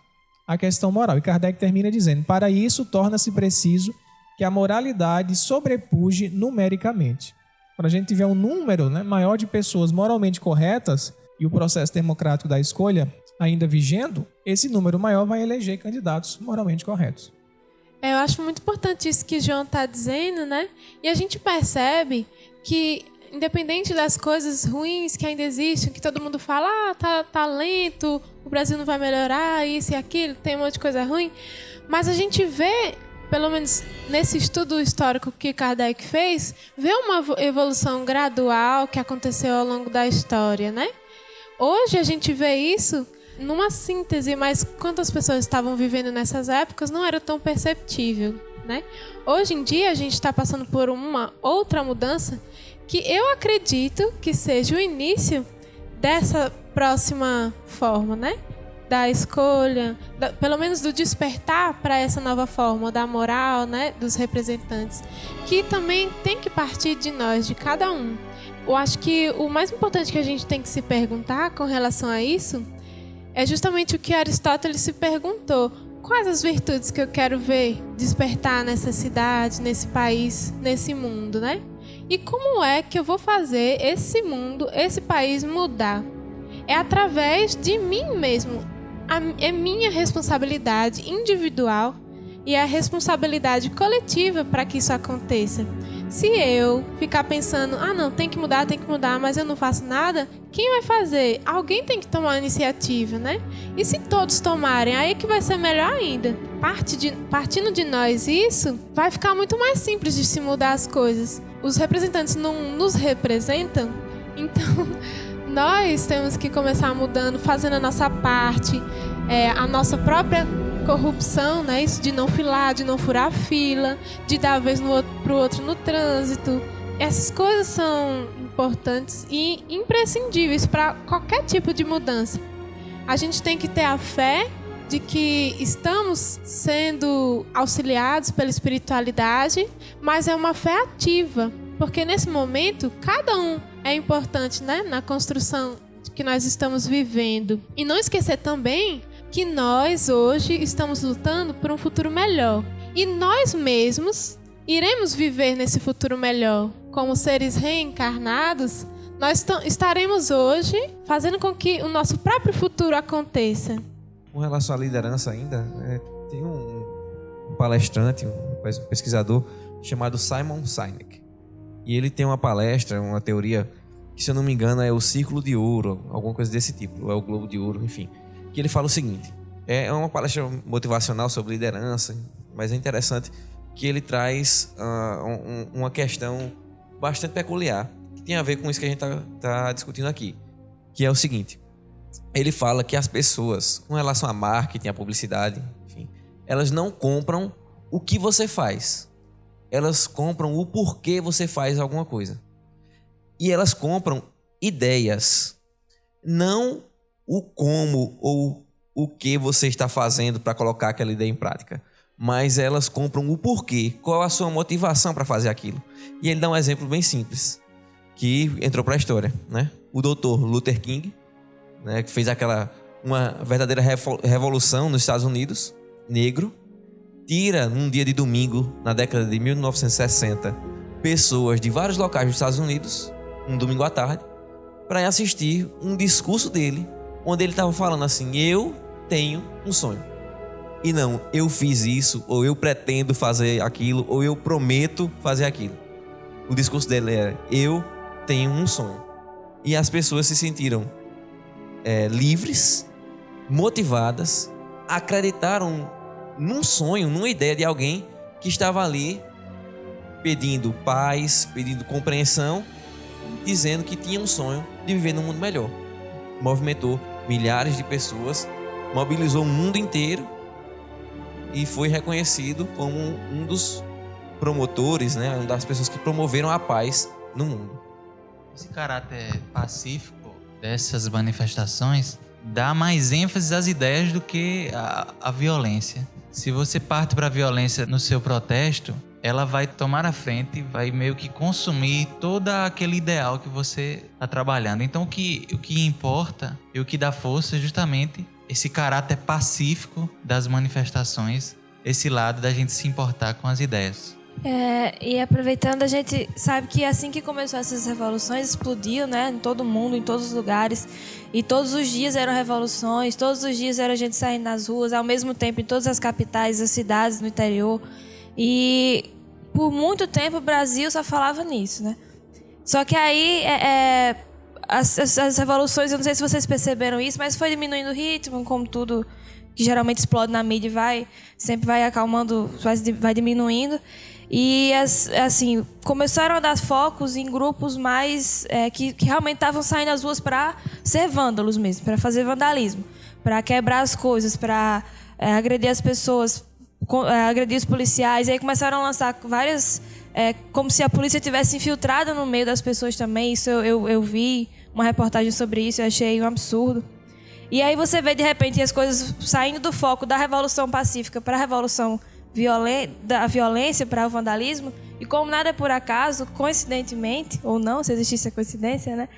a questão moral. E Kardec termina dizendo: para isso torna-se preciso que a moralidade sobrepuje numericamente. Quando a gente tiver um número, né, maior de pessoas moralmente corretas e o processo democrático da escolha ainda vigendo, esse número maior vai eleger candidatos moralmente corretos. Eu acho muito importante isso que o João está dizendo, né? E a gente percebe que, independente das coisas ruins que ainda existem, que todo mundo fala, tá lento, o Brasil não vai melhorar, isso e aquilo, tem um monte de coisa ruim, mas a gente vê, pelo menos nesse estudo histórico que Kardec fez, vê uma evolução gradual que aconteceu ao longo da história, né? Hoje a gente vê isso numa síntese, mas quantas pessoas estavam vivendo nessas épocas não era tão perceptível, né? Hoje em dia a gente está passando por uma outra mudança que eu acredito que seja o início dessa próxima forma, né? Da escolha, pelo menos do despertar para essa nova forma da moral, né? Dos representantes, que também tem que partir de nós, de cada um. Eu acho que o mais importante que a gente tem que se perguntar com relação a isso é justamente o que Aristóteles se perguntou: quais as virtudes que eu quero ver despertar nessa cidade, nesse país, nesse mundo, né? E como é que eu vou fazer esse mundo, esse país mudar? É através de mim mesmo. É minha responsabilidade individual e a responsabilidade coletiva para que isso aconteça. Se eu ficar pensando, não, tem que mudar, mas eu não faço nada, quem vai fazer? Alguém tem que tomar a iniciativa, né? E se todos tomarem, aí que vai ser melhor ainda. Partindo de nós isso, vai ficar muito mais simples de se mudar as coisas. Os representantes não nos representam, então nós temos que começar mudando, fazendo a nossa parte, a nossa própria corrupção, né? Isso de não filar, de não furar a fila, de dar a vez pro outro no trânsito. Essas coisas são importantes e imprescindíveis para qualquer tipo de mudança. A gente tem que ter a fé de que estamos sendo auxiliados pela espiritualidade, mas é uma fé ativa, porque nesse momento cada um é importante, né? Na construção que nós estamos vivendo. E não esquecer também que nós hoje estamos lutando por um futuro melhor. E nós mesmos iremos viver nesse futuro melhor. Como seres reencarnados, nós estaremos hoje fazendo com que o nosso próprio futuro aconteça. Com relação à liderança ainda, tem um palestrante, um pesquisador chamado Simon Sinek. E ele tem uma palestra, uma teoria, que se eu não me engano é o Círculo de Ouro, alguma coisa desse tipo, ou é o Globo de Ouro, enfim. Que ele fala o seguinte: é uma palestra motivacional sobre liderança, mas é interessante que ele traz uma questão bastante peculiar, que tem a ver com isso que a gente tá discutindo aqui, que é o seguinte. Ele fala que as pessoas, com relação a marketing, a publicidade, enfim, elas não compram o que você faz. Elas compram o porquê você faz alguma coisa. E elas compram ideias, não o como ou o que você está fazendo para colocar aquela ideia em prática. Mas elas compram o porquê, qual a sua motivação para fazer aquilo. E ele dá um exemplo bem simples, que entrou para a história, né? O Dr. Luther King, né, que fez uma verdadeira revolução nos Estados Unidos, negro, tira num dia de domingo, na década de 1960, pessoas de vários locais dos Estados Unidos, um domingo à tarde, para assistir um discurso dele, onde ele estava falando assim: eu tenho um sonho. E não, eu fiz isso, ou eu pretendo fazer aquilo, ou eu prometo fazer aquilo. O discurso dele era: eu tenho um sonho. E as pessoas se sentiram livres, motivadas, acreditaram num sonho, numa ideia de alguém que estava ali pedindo paz, pedindo compreensão, dizendo que tinha um sonho de viver num mundo melhor. Movimentou milhares de pessoas, mobilizou o mundo inteiro e foi reconhecido como um dos promotores, né, uma das pessoas que promoveram a paz no mundo. Esse caráter pacífico dessas manifestações dá mais ênfase às ideias do que a violência. Se você parte para a violência no seu protesto, ela vai tomar a frente, vai meio que consumir todo aquele ideal que você está trabalhando. Então o que importa e o que dá força é justamente esse caráter pacífico das manifestações, esse lado da gente se importar com as ideias. E aproveitando, a gente sabe que assim que começou essas revoluções, explodiu, né, em todo mundo, em todos os lugares, e todos os dias eram revoluções, todos os dias era gente saindo nas ruas, ao mesmo tempo em todas as capitais, as cidades, no interior, e por muito tempo o Brasil só falava nisso, né? Só que aí as revoluções, eu não sei se vocês perceberam isso, mas foi diminuindo o ritmo, como tudo que geralmente explode na mídia sempre vai acalmando, vai diminuindo. E assim, começaram a dar focos em grupos mais que realmente estavam saindo às ruas para ser vândalos mesmo, para fazer vandalismo, para quebrar as coisas, para agredir as pessoas, agredir os policiais. E aí começaram a lançar várias, como se a polícia tivesse infiltrado no meio das pessoas também. Isso eu vi uma reportagem sobre isso, eu achei um absurdo. E aí você vê de repente as coisas saindo do foco da revolução pacífica para a revolução da violência, para o vandalismo. E como nada é por acaso, coincidentemente, ou não, se existisse a coincidência, né,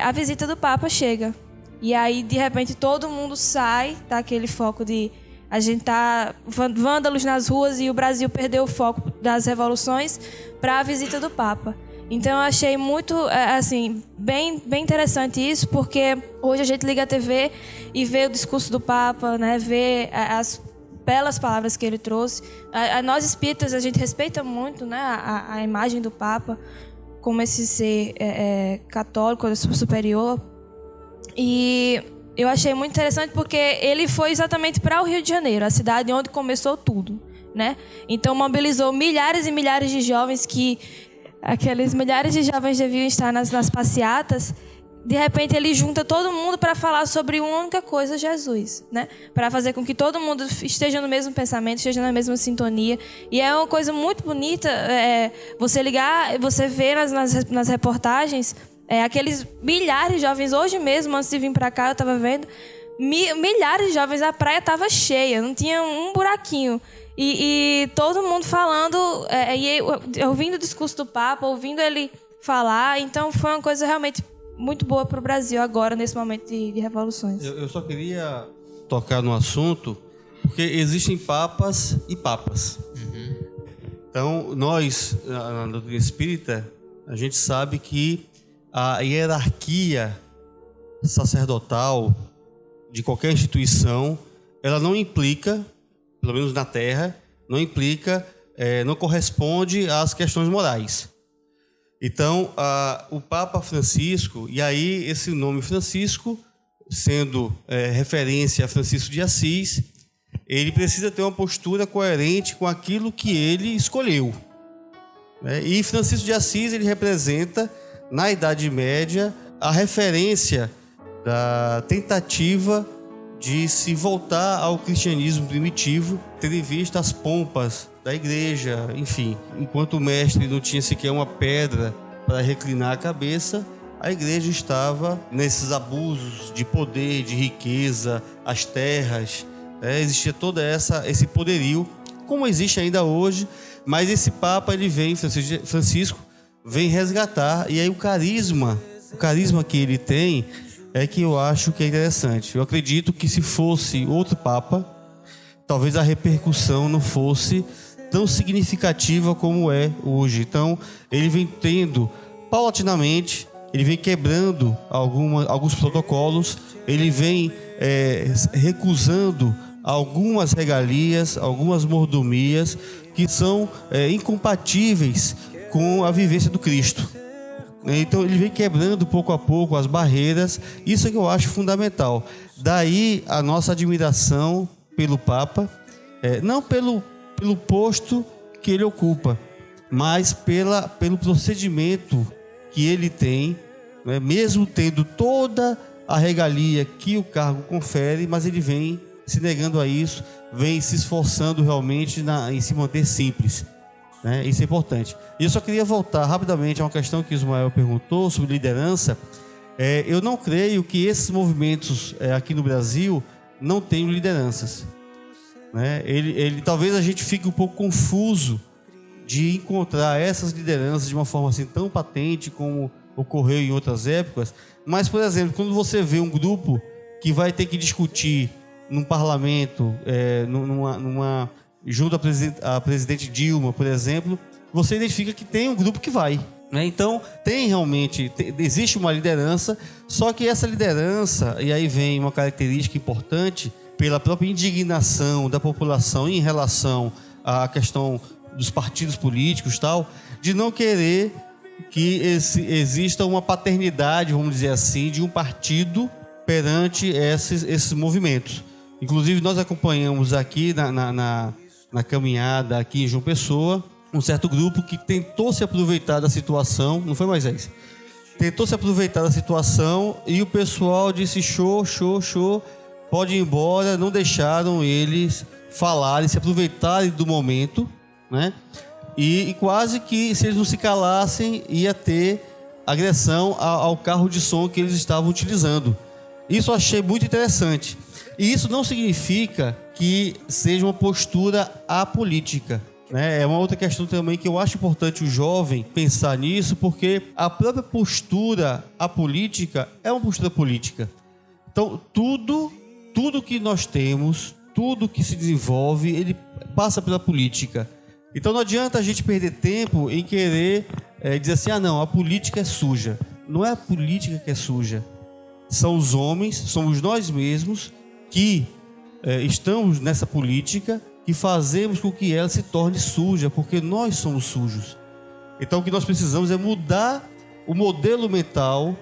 a visita do Papa chega. E aí, de repente, todo mundo sai daquele foco de a gente tá vândalos nas ruas e o Brasil perdeu o foco das revoluções para a visita do Papa. Então eu achei muito, assim, bem interessante isso, porque hoje a gente liga a TV e vê o discurso do Papa, né, vê as belas palavras que ele trouxe. Nós espíritas, a gente respeita muito, né, a imagem do Papa como esse ser católico, superior. E eu achei muito interessante porque ele foi exatamente para o Rio de Janeiro, a cidade onde começou tudo, né? Então mobilizou milhares e milhares de jovens aqueles milhares de jovens deviam estar nas passeatas. De repente ele junta todo mundo para falar sobre uma única coisa, Jesus, né? Para fazer com que todo mundo esteja no mesmo pensamento, esteja na mesma sintonia. E é uma coisa muito bonita você ligar, você ver nas reportagens aqueles milhares de jovens. Hoje mesmo, antes de vir para cá, eu estava vendo milhares de jovens, a praia estava cheia, não tinha um buraquinho. E todo mundo falando, ouvindo o discurso do Papa, ouvindo ele falar. Então foi uma coisa realmente muito boa para o Brasil agora, nesse momento de revoluções. Eu só queria tocar no assunto, porque existem papas e papas. Uhum. Então, nós, na doutrina espírita, a gente sabe que a hierarquia sacerdotal de qualquer instituição, ela não implica, pelo menos na Terra, não corresponde às questões morais. Então, o Papa Francisco, e aí esse nome Francisco, sendo referência a Francisco de Assis, ele precisa ter uma postura coerente com aquilo que ele escolheu. E Francisco de Assis, ele representa na Idade Média, a referência da tentativa de se voltar ao cristianismo primitivo, tendo em vista as pompas da igreja, enfim. Enquanto o mestre não tinha sequer uma pedra para reclinar a cabeça, a igreja estava nesses abusos de poder, de riqueza, as terras, existia todo esse poderio, como existe ainda hoje, mas esse Papa, ele vem, Francisco, vem resgatar, e aí o carisma que ele tem é que eu acho que é interessante. Eu acredito que se fosse outro Papa, talvez a repercussão não fosse tão significativa como é hoje. Então, ele vem tendo, paulatinamente, ele vem quebrando alguns protocolos, ele vem recusando algumas regalias, algumas mordomias que são incompatíveis com a vivência do Cristo. Então ele vem quebrando pouco a pouco as barreiras, isso é que eu acho fundamental. Daí a nossa admiração pelo Papa, não pelo posto que ele ocupa, mas pelo procedimento que ele tem, né? Mesmo tendo toda a regalia que o cargo confere, mas ele vem se negando a isso, vem se esforçando realmente em se manter simples. Isso é importante. E eu só queria voltar rapidamente a uma questão que o Ismael perguntou sobre liderança. Eu não creio que esses movimentos aqui no Brasil não tenham lideranças. Talvez a gente fique um pouco confuso de encontrar essas lideranças de uma forma assim tão patente como ocorreu em outras épocas. Mas, por exemplo, quando você vê um grupo que vai ter que discutir num parlamento, junto à presidente Dilma, por exemplo, você identifica que tem um grupo que vai. Então, existe uma liderança, só que essa liderança, e aí vem uma característica importante, pela própria indignação da população em relação à questão dos partidos políticos, de não querer que exista uma paternidade, vamos dizer assim, de um partido perante esses movimentos. Inclusive, nós acompanhamos aqui na caminhada aqui em João Pessoa, um certo grupo que tentou se aproveitar da situação, não foi, Moisés? Tentou se aproveitar da situação e o pessoal disse show, pode ir embora, não deixaram eles falarem, se aproveitarem do momento, E quase que, se eles não se calassem, ia ter agressão ao carro de som que eles estavam utilizando. Isso eu achei muito interessante. E isso não significa que seja uma postura apolítica. É uma outra questão também que eu acho importante o jovem pensar nisso, porque a própria postura apolítica é uma postura política. Então, tudo que nós temos, tudo que se desenvolve, ele passa pela política. Então, não adianta a gente perder tempo em querer dizer assim, não, a política é suja. Não é a política que é suja. São os homens, somos nós mesmos que estamos nessa política, que fazemos com que ela se torne suja, porque nós somos sujos. Então, o que nós precisamos é mudar o modelo mental,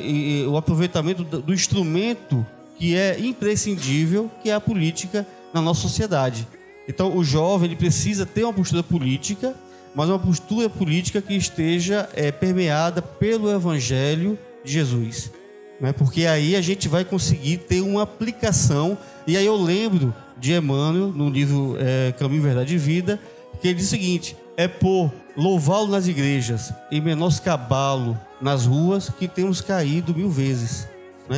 e o aproveitamento do instrumento que é imprescindível, que é a política na nossa sociedade. Então, o jovem ele precisa ter uma postura política, mas uma postura política que esteja permeada pelo Evangelho de Jesus. Porque aí a gente vai conseguir ter uma aplicação. E aí eu lembro de Emmanuel, no livro Caminho, Verdade e Vida, que ele diz o seguinte: é por louvá-lo nas igrejas e menoscabá-lo nas ruas que temos caído 1000 vezes.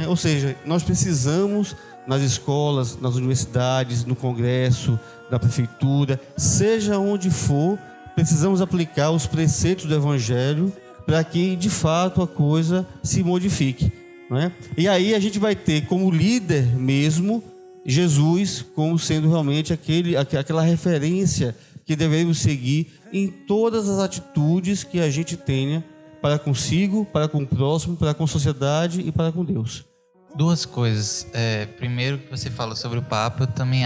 Ou seja, nós precisamos, nas escolas, nas universidades, no Congresso, na prefeitura, seja onde for, precisamos aplicar os preceitos do Evangelho para que, de fato, a coisa se modifique. E aí a gente vai ter como líder mesmo Jesus, como sendo realmente aquela referência que devemos seguir em todas as atitudes que a gente tenha para consigo, para com o próximo, para com a sociedade e para com Deus. Duas coisas. Primeiro, que você falou sobre o Papa, eu também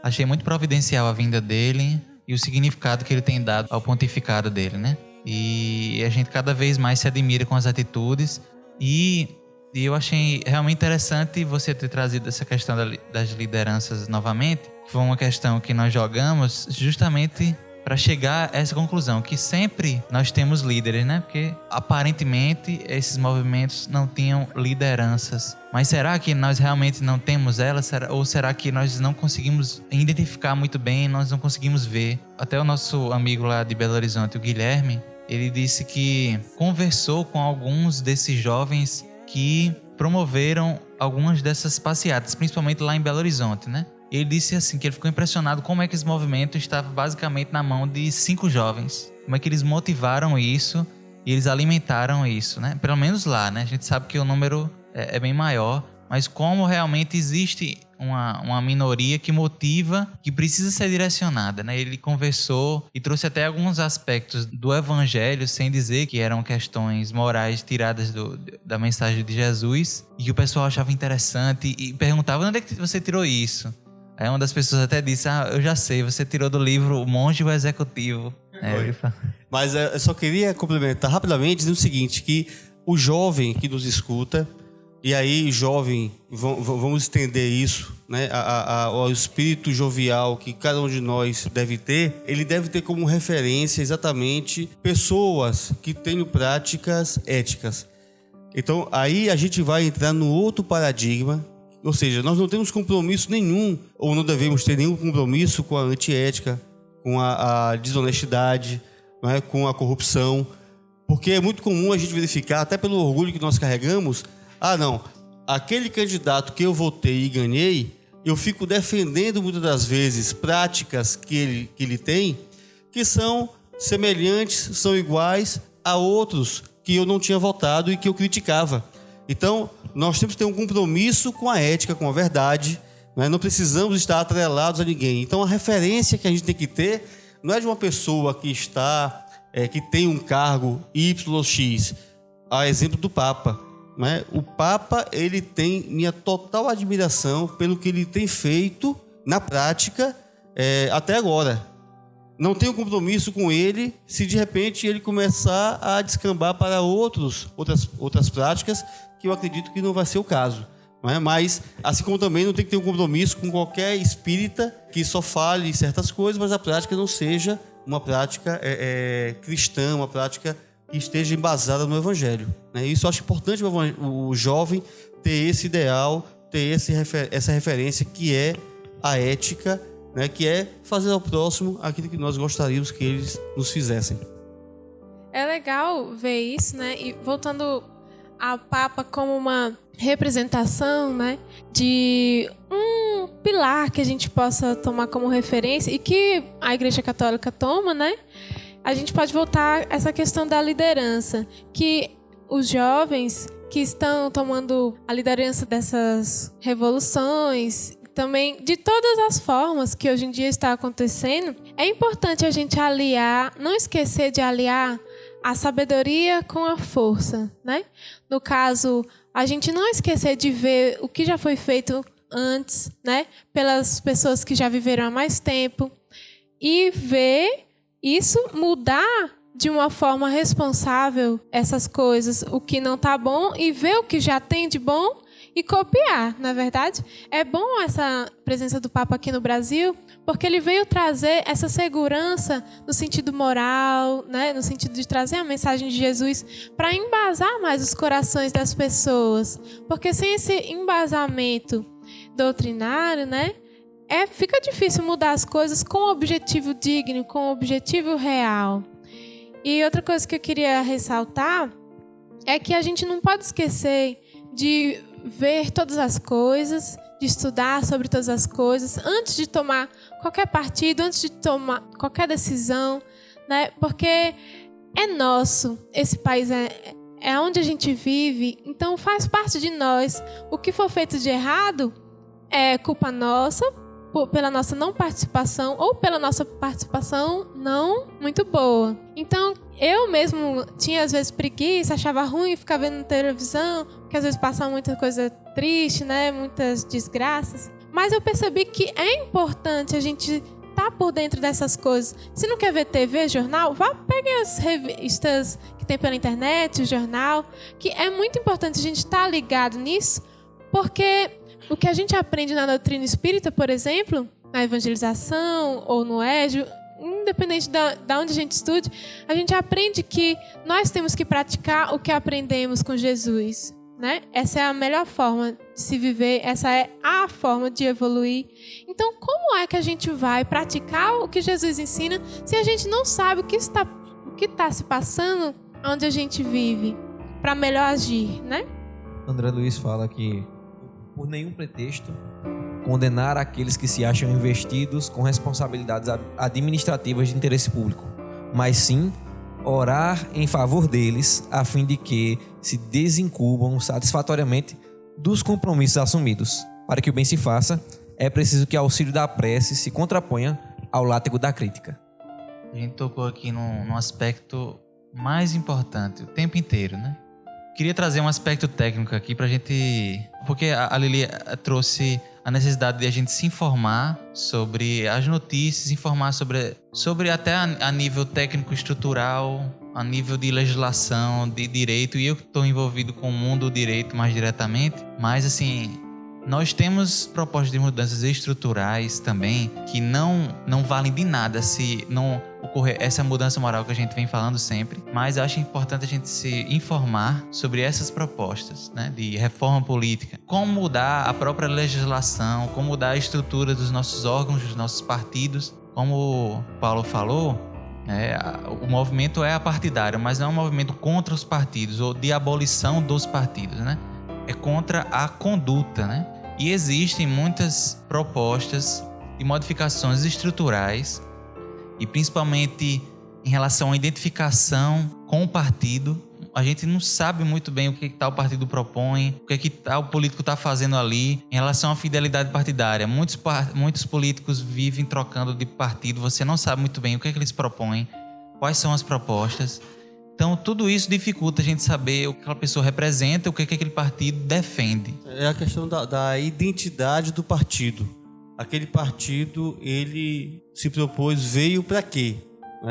achei muito providencial a vinda dele e o significado que ele tem dado ao pontificado dele, E a gente cada vez mais se admira com as atitudes e eu achei realmente interessante você ter trazido essa questão das lideranças novamente. Foi uma questão que nós jogamos justamente para chegar a essa conclusão, que sempre nós temos líderes, né? Porque aparentemente esses movimentos não tinham lideranças. Mas será que nós realmente não temos elas? Ou será que nós não conseguimos identificar muito bem, nós não conseguimos ver? Até o nosso amigo lá de Belo Horizonte, o Guilherme, ele disse que conversou com alguns desses jovens que promoveram algumas dessas passeatas, principalmente lá em Belo Horizonte, né? Ele disse assim, que ele ficou impressionado como é que esse movimento estava basicamente na mão de 5 jovens. Como é que eles motivaram isso e eles alimentaram isso, né? Pelo menos lá, né? A gente sabe que o número é bem maior, mas como realmente existe uma minoria que motiva, que precisa ser direcionada, né? Ele conversou e trouxe até alguns aspectos do evangelho, sem dizer que eram questões morais tiradas da mensagem de Jesus, e que o pessoal achava interessante e perguntava: onde é que você tirou isso? Aí uma das pessoas até disse: eu já sei, você tirou do livro O Monge e o Executivo. Mas eu só queria complementar rapidamente dizendo o seguinte, que o jovem que nos escuta, e aí jovem, vamos estender isso, né, ao espírito jovial que cada um de nós deve ter, ele deve ter como referência exatamente pessoas que tenham práticas éticas. Então aí a gente vai entrar no outro paradigma. Ou seja, nós não temos compromisso nenhum, ou não devemos ter nenhum compromisso com a antiética, com a desonestidade, né, com a corrupção, porque é muito comum a gente verificar, até pelo orgulho que nós carregamos, não, aquele candidato que eu votei e ganhei, eu fico defendendo muitas das vezes práticas que ele tem, que são semelhantes, são iguais a outros que eu não tinha votado e que eu criticava. Então, nós temos que ter um compromisso com a ética, com a verdade, né? Não precisamos estar atrelados a ninguém. Então, a referência que a gente tem que ter não é de uma pessoa que que tem um cargo YX, a exemplo do Papa, né? O Papa, ele tem minha total admiração pelo que ele tem feito na prática até agora. Não tenho compromisso com ele se de repente ele começar a descambar para outras práticas, que eu acredito que não vai ser o caso, não é? Mas, assim como também não tem que ter um compromisso com qualquer espírita que só fale certas coisas, mas a prática não seja uma prática cristã, uma prática que esteja embasada no Evangelho, né? Isso eu acho importante o jovem ter esse ideal, ter essa referência que é a ética, né? Que é fazer ao próximo aquilo que nós gostaríamos que eles nos fizessem. É legal ver isso, né? E voltando ao Papa como uma representação, né, de um pilar que a gente possa tomar como referência e que a Igreja Católica toma, né? A gente pode voltar a essa questão da liderança, que os jovens que estão tomando a liderança dessas revoluções, também de todas as formas que hoje em dia está acontecendo, é importante a gente aliar, não esquecer de aliar a sabedoria com a força, né? No caso, a gente não esquecer de ver o que já foi feito antes, né? Pelas pessoas que já viveram há mais tempo, e ver isso mudar de uma forma responsável essas coisas, o que não está bom, e ver o que já tem de bom e copiar, na verdade. É bom essa presença do Papa aqui no Brasil, porque ele veio trazer essa segurança no sentido moral, né? No sentido de trazer a mensagem de Jesus para embasar mais os corações das pessoas. Porque sem esse embasamento doutrinário, né, fica difícil mudar as coisas com um objetivo digno, com um objetivo real. E outra coisa que eu queria ressaltar é que a gente não pode esquecer de ver todas as coisas, de estudar sobre todas as coisas, antes de tomar qualquer partido, antes de tomar qualquer decisão, né? Porque é nosso, esse país é onde a gente vive, então faz parte de nós. O que for feito de errado é culpa nossa, pela nossa não participação ou pela nossa participação não muito boa. Então, eu mesmo tinha às vezes preguiça, achava ruim ficar vendo televisão, porque às vezes passava muita coisa triste, né? Muitas desgraças. Mas eu percebi que é importante a gente estar por dentro dessas coisas. Se não quer ver TV, jornal, vá pegar as revistas que tem pela internet, o jornal, que é muito importante a gente estar ligado nisso, porque o que a gente aprende na doutrina espírita, por exemplo, na evangelização ou no EJO, independente da onde a gente estude, a gente aprende que nós temos que praticar o que aprendemos com Jesus, né? Essa é a melhor forma de se viver, essa é a forma de evoluir. Então, como é que a gente vai praticar o que Jesus ensina se a gente não sabe o que está se passando onde a gente vive, para melhor agir, né? André Luiz fala que, por nenhum pretexto, condenar aqueles que se acham investidos com responsabilidades administrativas de interesse público, mas sim orar em favor deles, a fim de que se desincumbam satisfatoriamente dos compromissos assumidos. Para que o bem se faça, é preciso que o auxílio da prece se contraponha ao látego da crítica. A gente tocou aqui num aspecto mais importante, o tempo inteiro, né? Queria trazer um aspecto técnico aqui pra gente... Porque a Lili trouxe a necessidade de a gente se informar sobre as notícias, informar sobre até a nível técnico-estrutural, a nível de legislação, de direito. E eu que estou envolvido com o mundo do direito mais diretamente. Mas, assim, nós temos propostas de mudanças estruturais também que não valem de nada se não ocorrer essa mudança moral que a gente vem falando sempre. Mas eu acho importante a gente se informar sobre essas propostas, né, de reforma política. Como mudar a própria legislação, como mudar a estrutura dos nossos órgãos, dos nossos partidos. Como o Paulo falou, o movimento é apartidário, mas não é um movimento contra os partidos ou de abolição dos partidos, né? É contra a conduta, né? E existem muitas propostas de modificações estruturais e principalmente em relação à identificação com o partido. A gente não sabe muito bem o que tal partido propõe, o que tal político está fazendo ali em relação à fidelidade partidária. Muitos políticos vivem trocando de partido, você não sabe muito bem o que eles propõem, quais são as propostas. Então, tudo isso dificulta a gente saber o que aquela pessoa representa, o que aquele partido defende. É a questão da identidade do partido. Aquele partido, ele se propôs, veio para quê?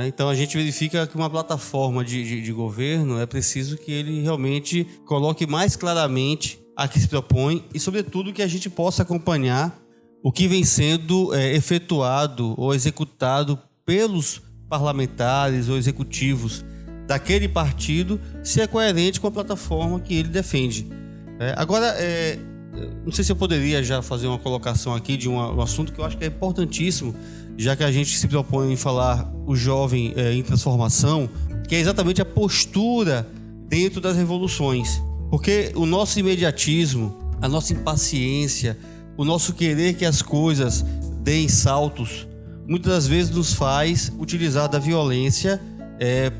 Então, a gente verifica que uma plataforma de governo é preciso que ele realmente coloque mais claramente a que se propõe e, sobretudo, que a gente possa acompanhar o que vem sendo efetuado ou executado pelos parlamentares ou executivos daquele partido, se é coerente com a plataforma que ele defende. Agora, não sei se eu poderia já fazer uma colocação aqui de um assunto que eu acho que é importantíssimo, já que a gente se propõe em falar o jovem em transformação, que é exatamente a postura dentro das revoluções. Porque o nosso imediatismo, a nossa impaciência, o nosso querer que as coisas deem saltos, muitas das vezes nos faz utilizar da violência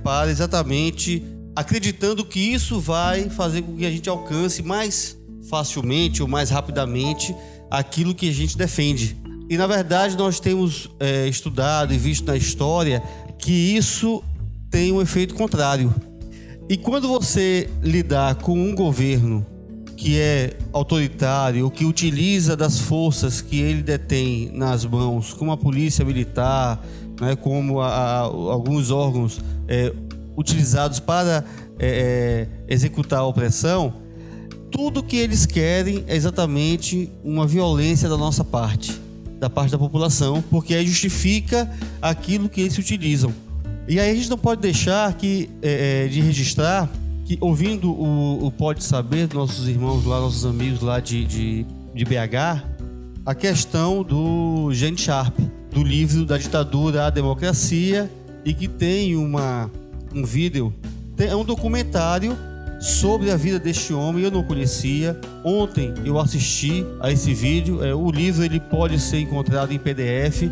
para exatamente acreditando que isso vai fazer com que a gente alcance mais facilmente ou mais rapidamente aquilo que a gente defende. E na verdade nós temos estudado e visto na história que isso tem um efeito contrário. E quando você lidar com um governo que é autoritário, ou que utiliza das forças que ele detém nas mãos, como a polícia militar, né, como alguns órgãos utilizados para executar a opressão, tudo que eles querem é exatamente uma violência da nossa parte, da parte da população, porque aí justifica aquilo que eles utilizam. E aí a gente não pode deixar de registrar que, ouvindo o Pode Saber dos nossos irmãos lá, nossos amigos lá de BH, a questão do Gene Sharp, do livro Da Ditadura à Democracia, e que tem um vídeo, é um documentário sobre a vida deste homem. Eu não conhecia. Ontem eu assisti a esse vídeo. O livro ele pode ser encontrado em PDF,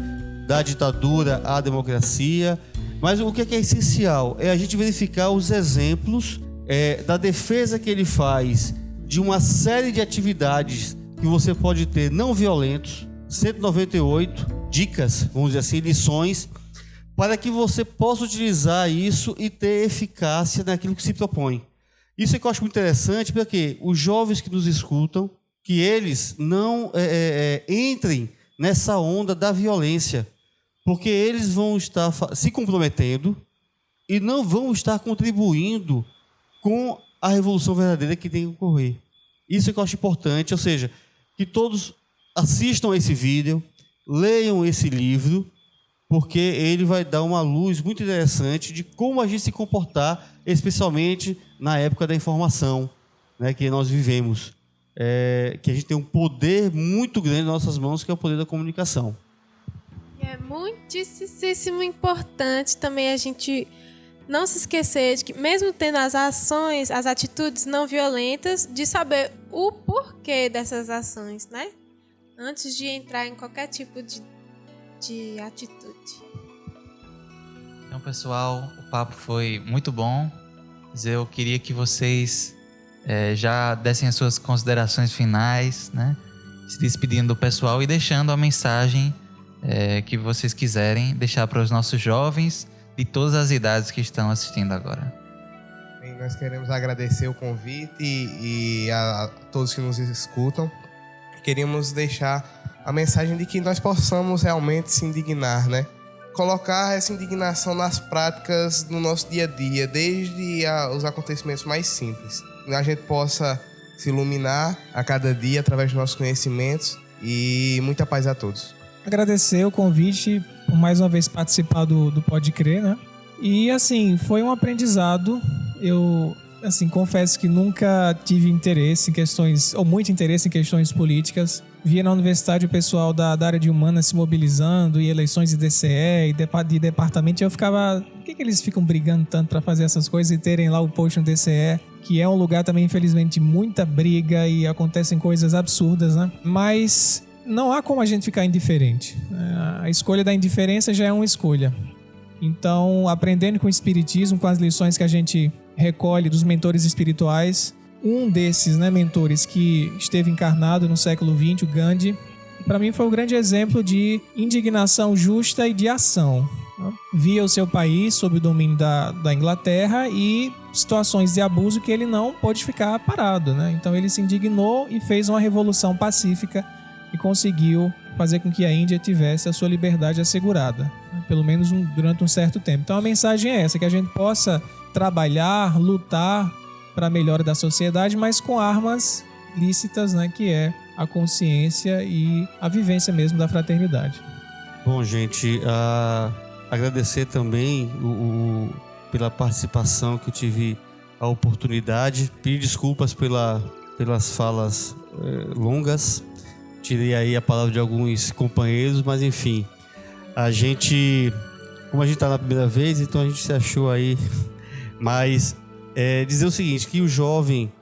Da Ditadura à Democracia. Mas o que é essencial é a gente verificar os exemplos da defesa que ele faz de uma série de atividades que você pode ter não violentos, 198 dicas, vamos dizer assim, lições, para que você possa utilizar isso e ter eficácia naquilo que se propõe. Isso é que eu acho muito interessante, porque os jovens que nos escutam, que eles não entrem nessa onda da violência, porque eles vão estar se comprometendo e não vão estar contribuindo com a revolução verdadeira que tem que ocorrer. Isso é que eu acho importante, ou seja, que todos assistam a esse vídeo, leiam esse livro porque ele vai dar uma luz muito interessante de como a gente se comportar, especialmente na época da informação, né, que nós vivemos. Que a gente tem um poder muito grande nas nossas mãos, que é o poder da comunicação. É muitíssimo importante também a gente não se esquecer de que, mesmo tendo as ações, as atitudes não violentas, de saber o porquê dessas ações, né? Antes de entrar em qualquer tipo de atitude. Então, pessoal, o papo foi muito bom. Eu queria que vocês já dessem as suas considerações finais, né? Se despedindo do pessoal e deixando a mensagem que vocês quiserem deixar para os nossos jovens de todas as idades que estão assistindo agora. Bem, nós queremos agradecer o convite e a todos que nos escutam. Queríamos deixar a mensagem de que nós possamos realmente se indignar, né? Colocar essa indignação nas práticas no nosso dia a dia, desde os acontecimentos mais simples. Que a gente possa se iluminar a cada dia através dos nossos conhecimentos, e muita paz a todos. Agradecer o convite por mais uma vez participar do Pode Crer, né? E assim, foi um aprendizado. Eu confesso que nunca tive interesse em questões, ou muito interesse em questões políticas. Via na universidade o pessoal da área de humanas se mobilizando, e eleições de DCE e de departamento, e eu ficava, por que eles ficam brigando tanto para fazer essas coisas e terem lá o post no DCE, que é um lugar também, infelizmente, de muita briga e acontecem coisas absurdas, né? Mas não há como a gente ficar indiferente. A escolha da indiferença já é uma escolha. Então, aprendendo com o Espiritismo, com as lições que a gente recolhe dos mentores espirituais, um desses, né, mentores que esteve encarnado no século XX, o Gandhi, para mim foi um grande exemplo de indignação justa e de ação. Via o seu país sob o domínio da Inglaterra e situações de abuso que ele não pôde ficar parado, né? Então ele se indignou e fez uma revolução pacífica e conseguiu fazer com que a Índia tivesse a sua liberdade assegurada, né? Pelo menos durante um certo tempo. Então a mensagem é essa, que a gente possa trabalhar, lutar para a melhora da sociedade, mas com armas lícitas, né, que é a consciência e a vivência mesmo da fraternidade. Bom, gente, agradecer também pela participação que eu tive a oportunidade. Pedir desculpas pelas falas longas. Tirei aí a palavra de alguns companheiros, mas enfim, como a gente está na primeira vez, então a gente se achou aí, mas dizer o seguinte, que o jovem,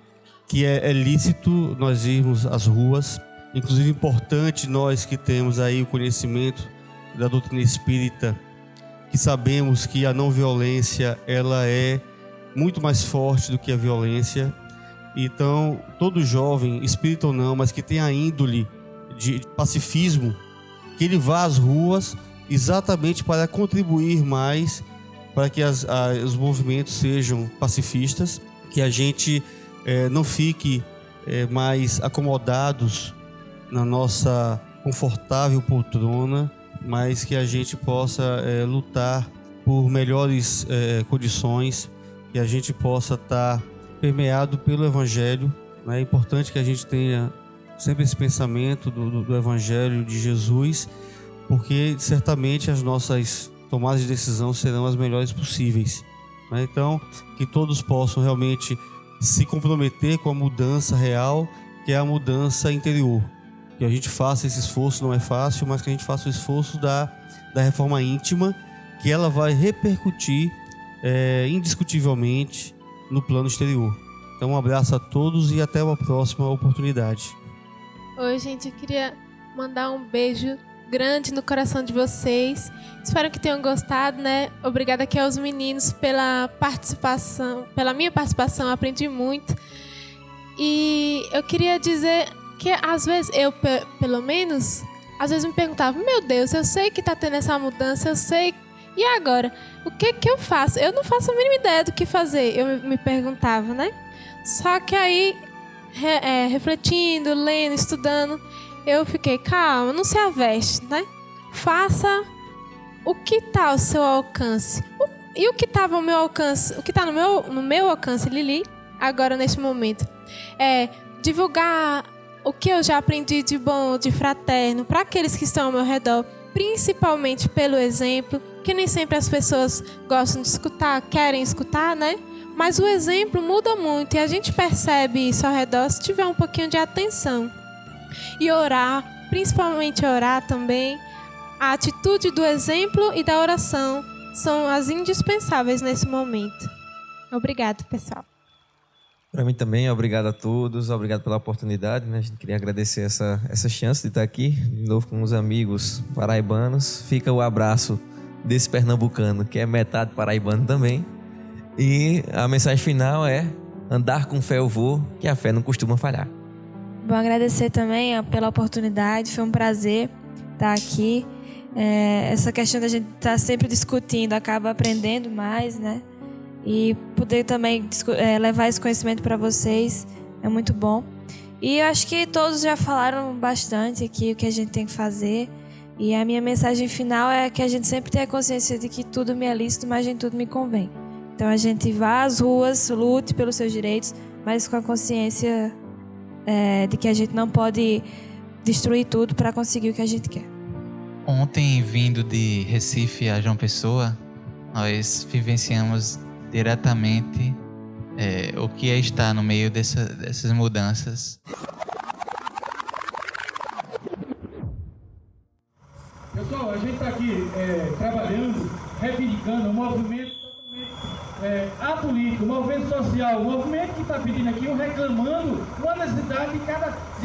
que é lícito nós irmos às ruas, inclusive importante nós que temos aí o conhecimento da doutrina espírita, que sabemos que a não violência ela é muito mais forte do que a violência. Então, todo jovem, espírita ou não, mas que tem a índole de pacifismo, que ele vá às ruas exatamente para contribuir mais para que os movimentos sejam pacifistas, que a gente não fique mais acomodados na nossa confortável poltrona, mas que a gente possa lutar por melhores condições, que a gente possa estar permeado pelo Evangelho. É importante que a gente tenha sempre esse pensamento do Evangelho de Jesus, porque certamente as nossas tomadas de decisão serão as melhores possíveis. Então, que todos possam realmente se comprometer com a mudança real, que é a mudança interior. Que a gente faça esse esforço, não é fácil, mas que a gente faça o esforço da reforma íntima, que ela vai repercutir indiscutivelmente no plano exterior. Então, um abraço a todos e até uma próxima oportunidade. Oi, gente, eu queria mandar um beijo grande no coração de vocês. Espero que tenham gostado, né? Obrigada aqui aos meninos pela participação, pela minha participação, aprendi muito. E eu queria dizer que às vezes eu, pelo menos, às vezes me perguntava, meu Deus, eu sei que tá tendo essa mudança, eu sei, e agora? O que eu faço? Eu não faço a mínima ideia do que fazer, eu me perguntava, né? Só que aí, refletindo, lendo, estudando, eu fiquei, calma, não se aveste, né? Faça o que está ao seu alcance. E o que estava ao meu alcance, o que está no meu alcance, Lili, agora neste momento, é divulgar o que eu já aprendi de bom, de fraterno, para aqueles que estão ao meu redor, principalmente pelo exemplo, que nem sempre as pessoas gostam de escutar, querem escutar, né? Mas o exemplo muda muito e a gente percebe isso ao redor se tiver um pouquinho de atenção. E orar, principalmente orar também, a atitude do exemplo e da oração são as indispensáveis nesse momento. Obrigado, pessoal. Para mim também, obrigado a todos, obrigado pela oportunidade, né? A gente queria agradecer essa chance de estar aqui, de novo com os amigos paraibanos. Fica o abraço desse pernambucano, que é metade paraibano também. E a mensagem final é: andar com fé eu vou, que a fé não costuma falhar. Bom, agradecer também pela oportunidade, foi um prazer estar aqui. Essa questão da gente estar sempre discutindo, acaba aprendendo mais, né? E poder também levar esse conhecimento para vocês é muito bom. E eu acho que todos já falaram bastante aqui o que a gente tem que fazer. E a minha mensagem final é que a gente sempre tenha consciência de que tudo me é lícito, mas nem tudo me convém. Então a gente vá às ruas, lute pelos seus direitos, mas com a consciência de que a gente não pode destruir tudo para conseguir o que a gente quer. Ontem, vindo de Recife a João Pessoa, nós vivenciamos diretamente o que é estar no meio dessas mudanças. Pessoal, a gente está aqui trabalhando, reivindicando um movimento apolítico, um movimento social, um movimento que está pedindo aqui, reclamando uma necessidade de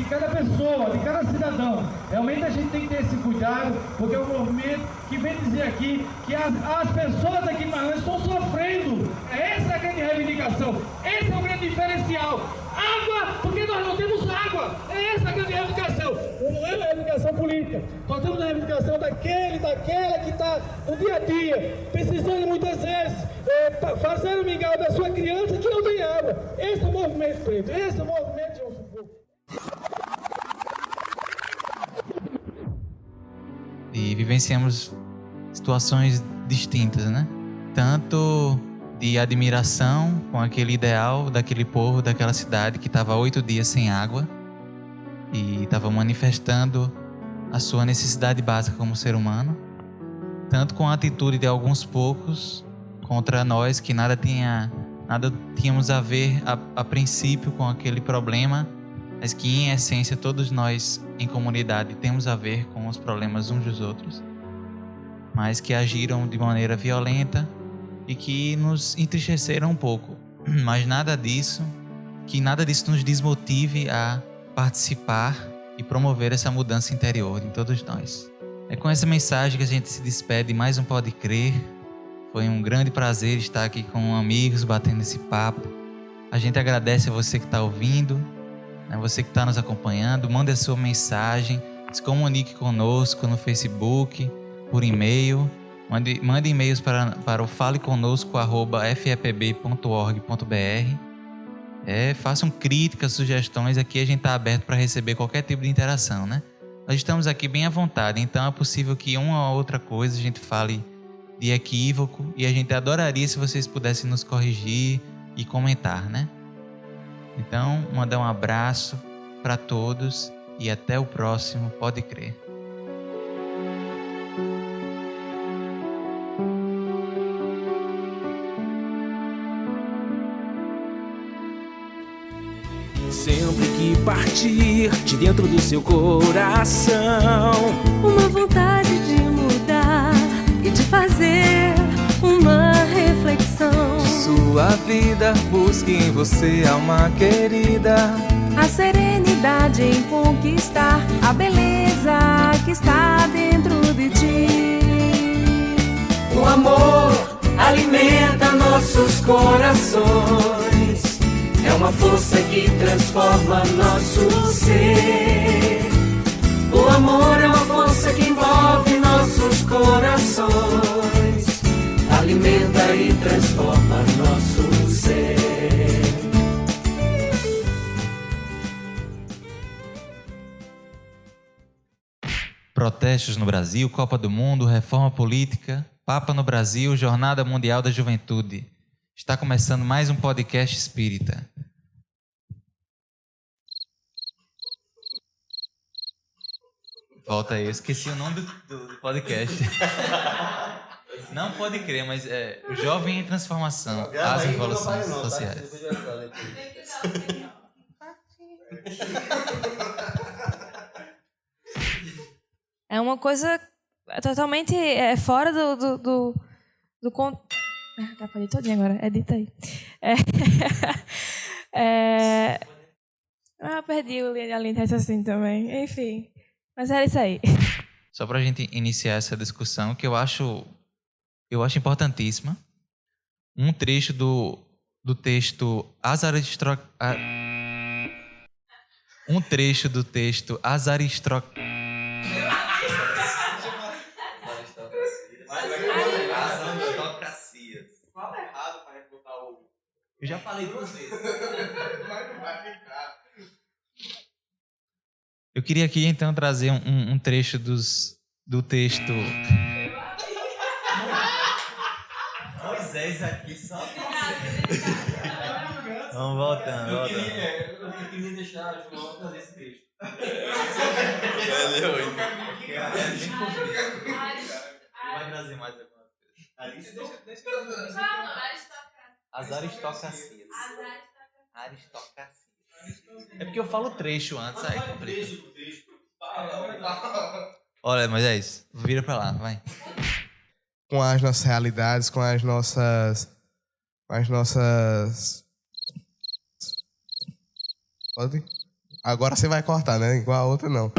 cada pessoa, de cada cidadão. Realmente a gente tem que ter esse cuidado, porque é um movimento que vem dizer aqui que as pessoas aqui em Marlã estão sofrendo. Essa é a grande reivindicação, esse é o grande diferencial. Água, porque nós não temos água. Essa é a grande reivindicação. Não é uma reivindicação política. Nós temos a reivindicação daquela que está no dia a dia, precisando muitas vezes fazer o mingau da sua criança que não tem água. Esse é o movimento preto, esse é o movimento de João Sufoco. E vivenciamos situações distintas, né? Tanto de admiração com aquele ideal daquele povo, daquela cidade que estava 8 dias sem água e estava manifestando a sua necessidade básica como ser humano, tanto com a atitude de alguns poucos contra nós que nada tínhamos a ver a princípio com aquele problema, mas que em essência todos nós em comunidade temos a ver com os problemas uns dos outros, mas que agiram de maneira violenta e que nos entristeceram um pouco, mas nada disso nos desmotive a participar e promover essa mudança interior em todos nós. É com essa mensagem que a gente se despede de mais um Pode Crer. Foi um grande prazer estar aqui com amigos, batendo esse papo. A gente agradece a você que está ouvindo, né, você que está nos acompanhando. Mande a sua mensagem, se comunique conosco no Facebook, por e-mail. Mande e-mails para o faleconosco@fepb.org.br. Façam críticas, sugestões. Aqui a gente está aberto para receber qualquer tipo de interação, né? Nós estamos aqui bem à vontade, então é possível que uma ou outra coisa a gente fale de equívoco e a gente adoraria se vocês pudessem nos corrigir e comentar, né? Então, mandar um abraço para todos e até o próximo Pode Crer. Sempre que partir de dentro do seu coração, uma vontade de mudar e de fazer uma reflexão. Sua vida busque em você, alma querida, a serenidade em conquistar a beleza que está dentro de ti. O amor alimenta nossos corações. É uma força que transforma nosso ser. O amor é uma força que envolve nossos corações, alimenta e transforma nosso ser. Protestos no Brasil, Copa do Mundo, reforma política, Papa no Brasil, Jornada Mundial da Juventude. Está começando mais um podcast espírita. Volta aí, eu esqueci o nome do podcast. Não pode crer, mas é o Jovem em Transformação, as Revoluções Sociais. É uma coisa totalmente fora do atrapalhei todinho agora, edita aí. Perdi a linha de raciocínio também. Enfim, mas era isso aí. Só pra gente iniciar essa discussão, que eu acho importantíssima, um trecho do texto As Aristocracias. Eu já falei duas vezes. Eu queria aqui então trazer um trecho do texto. Moisés aqui só. Vamos voltando. Eu queria deixar a João trazer esse texto. Valeu, vai trazer mais alguma coisa. As aristocracias. É porque eu falo trecho antes, aí complica. Olha, mas é isso. Vira pra lá, vai. Com as nossas realidades, com as nossas... Pode? Agora você vai cortar, né? Igual a outra, não.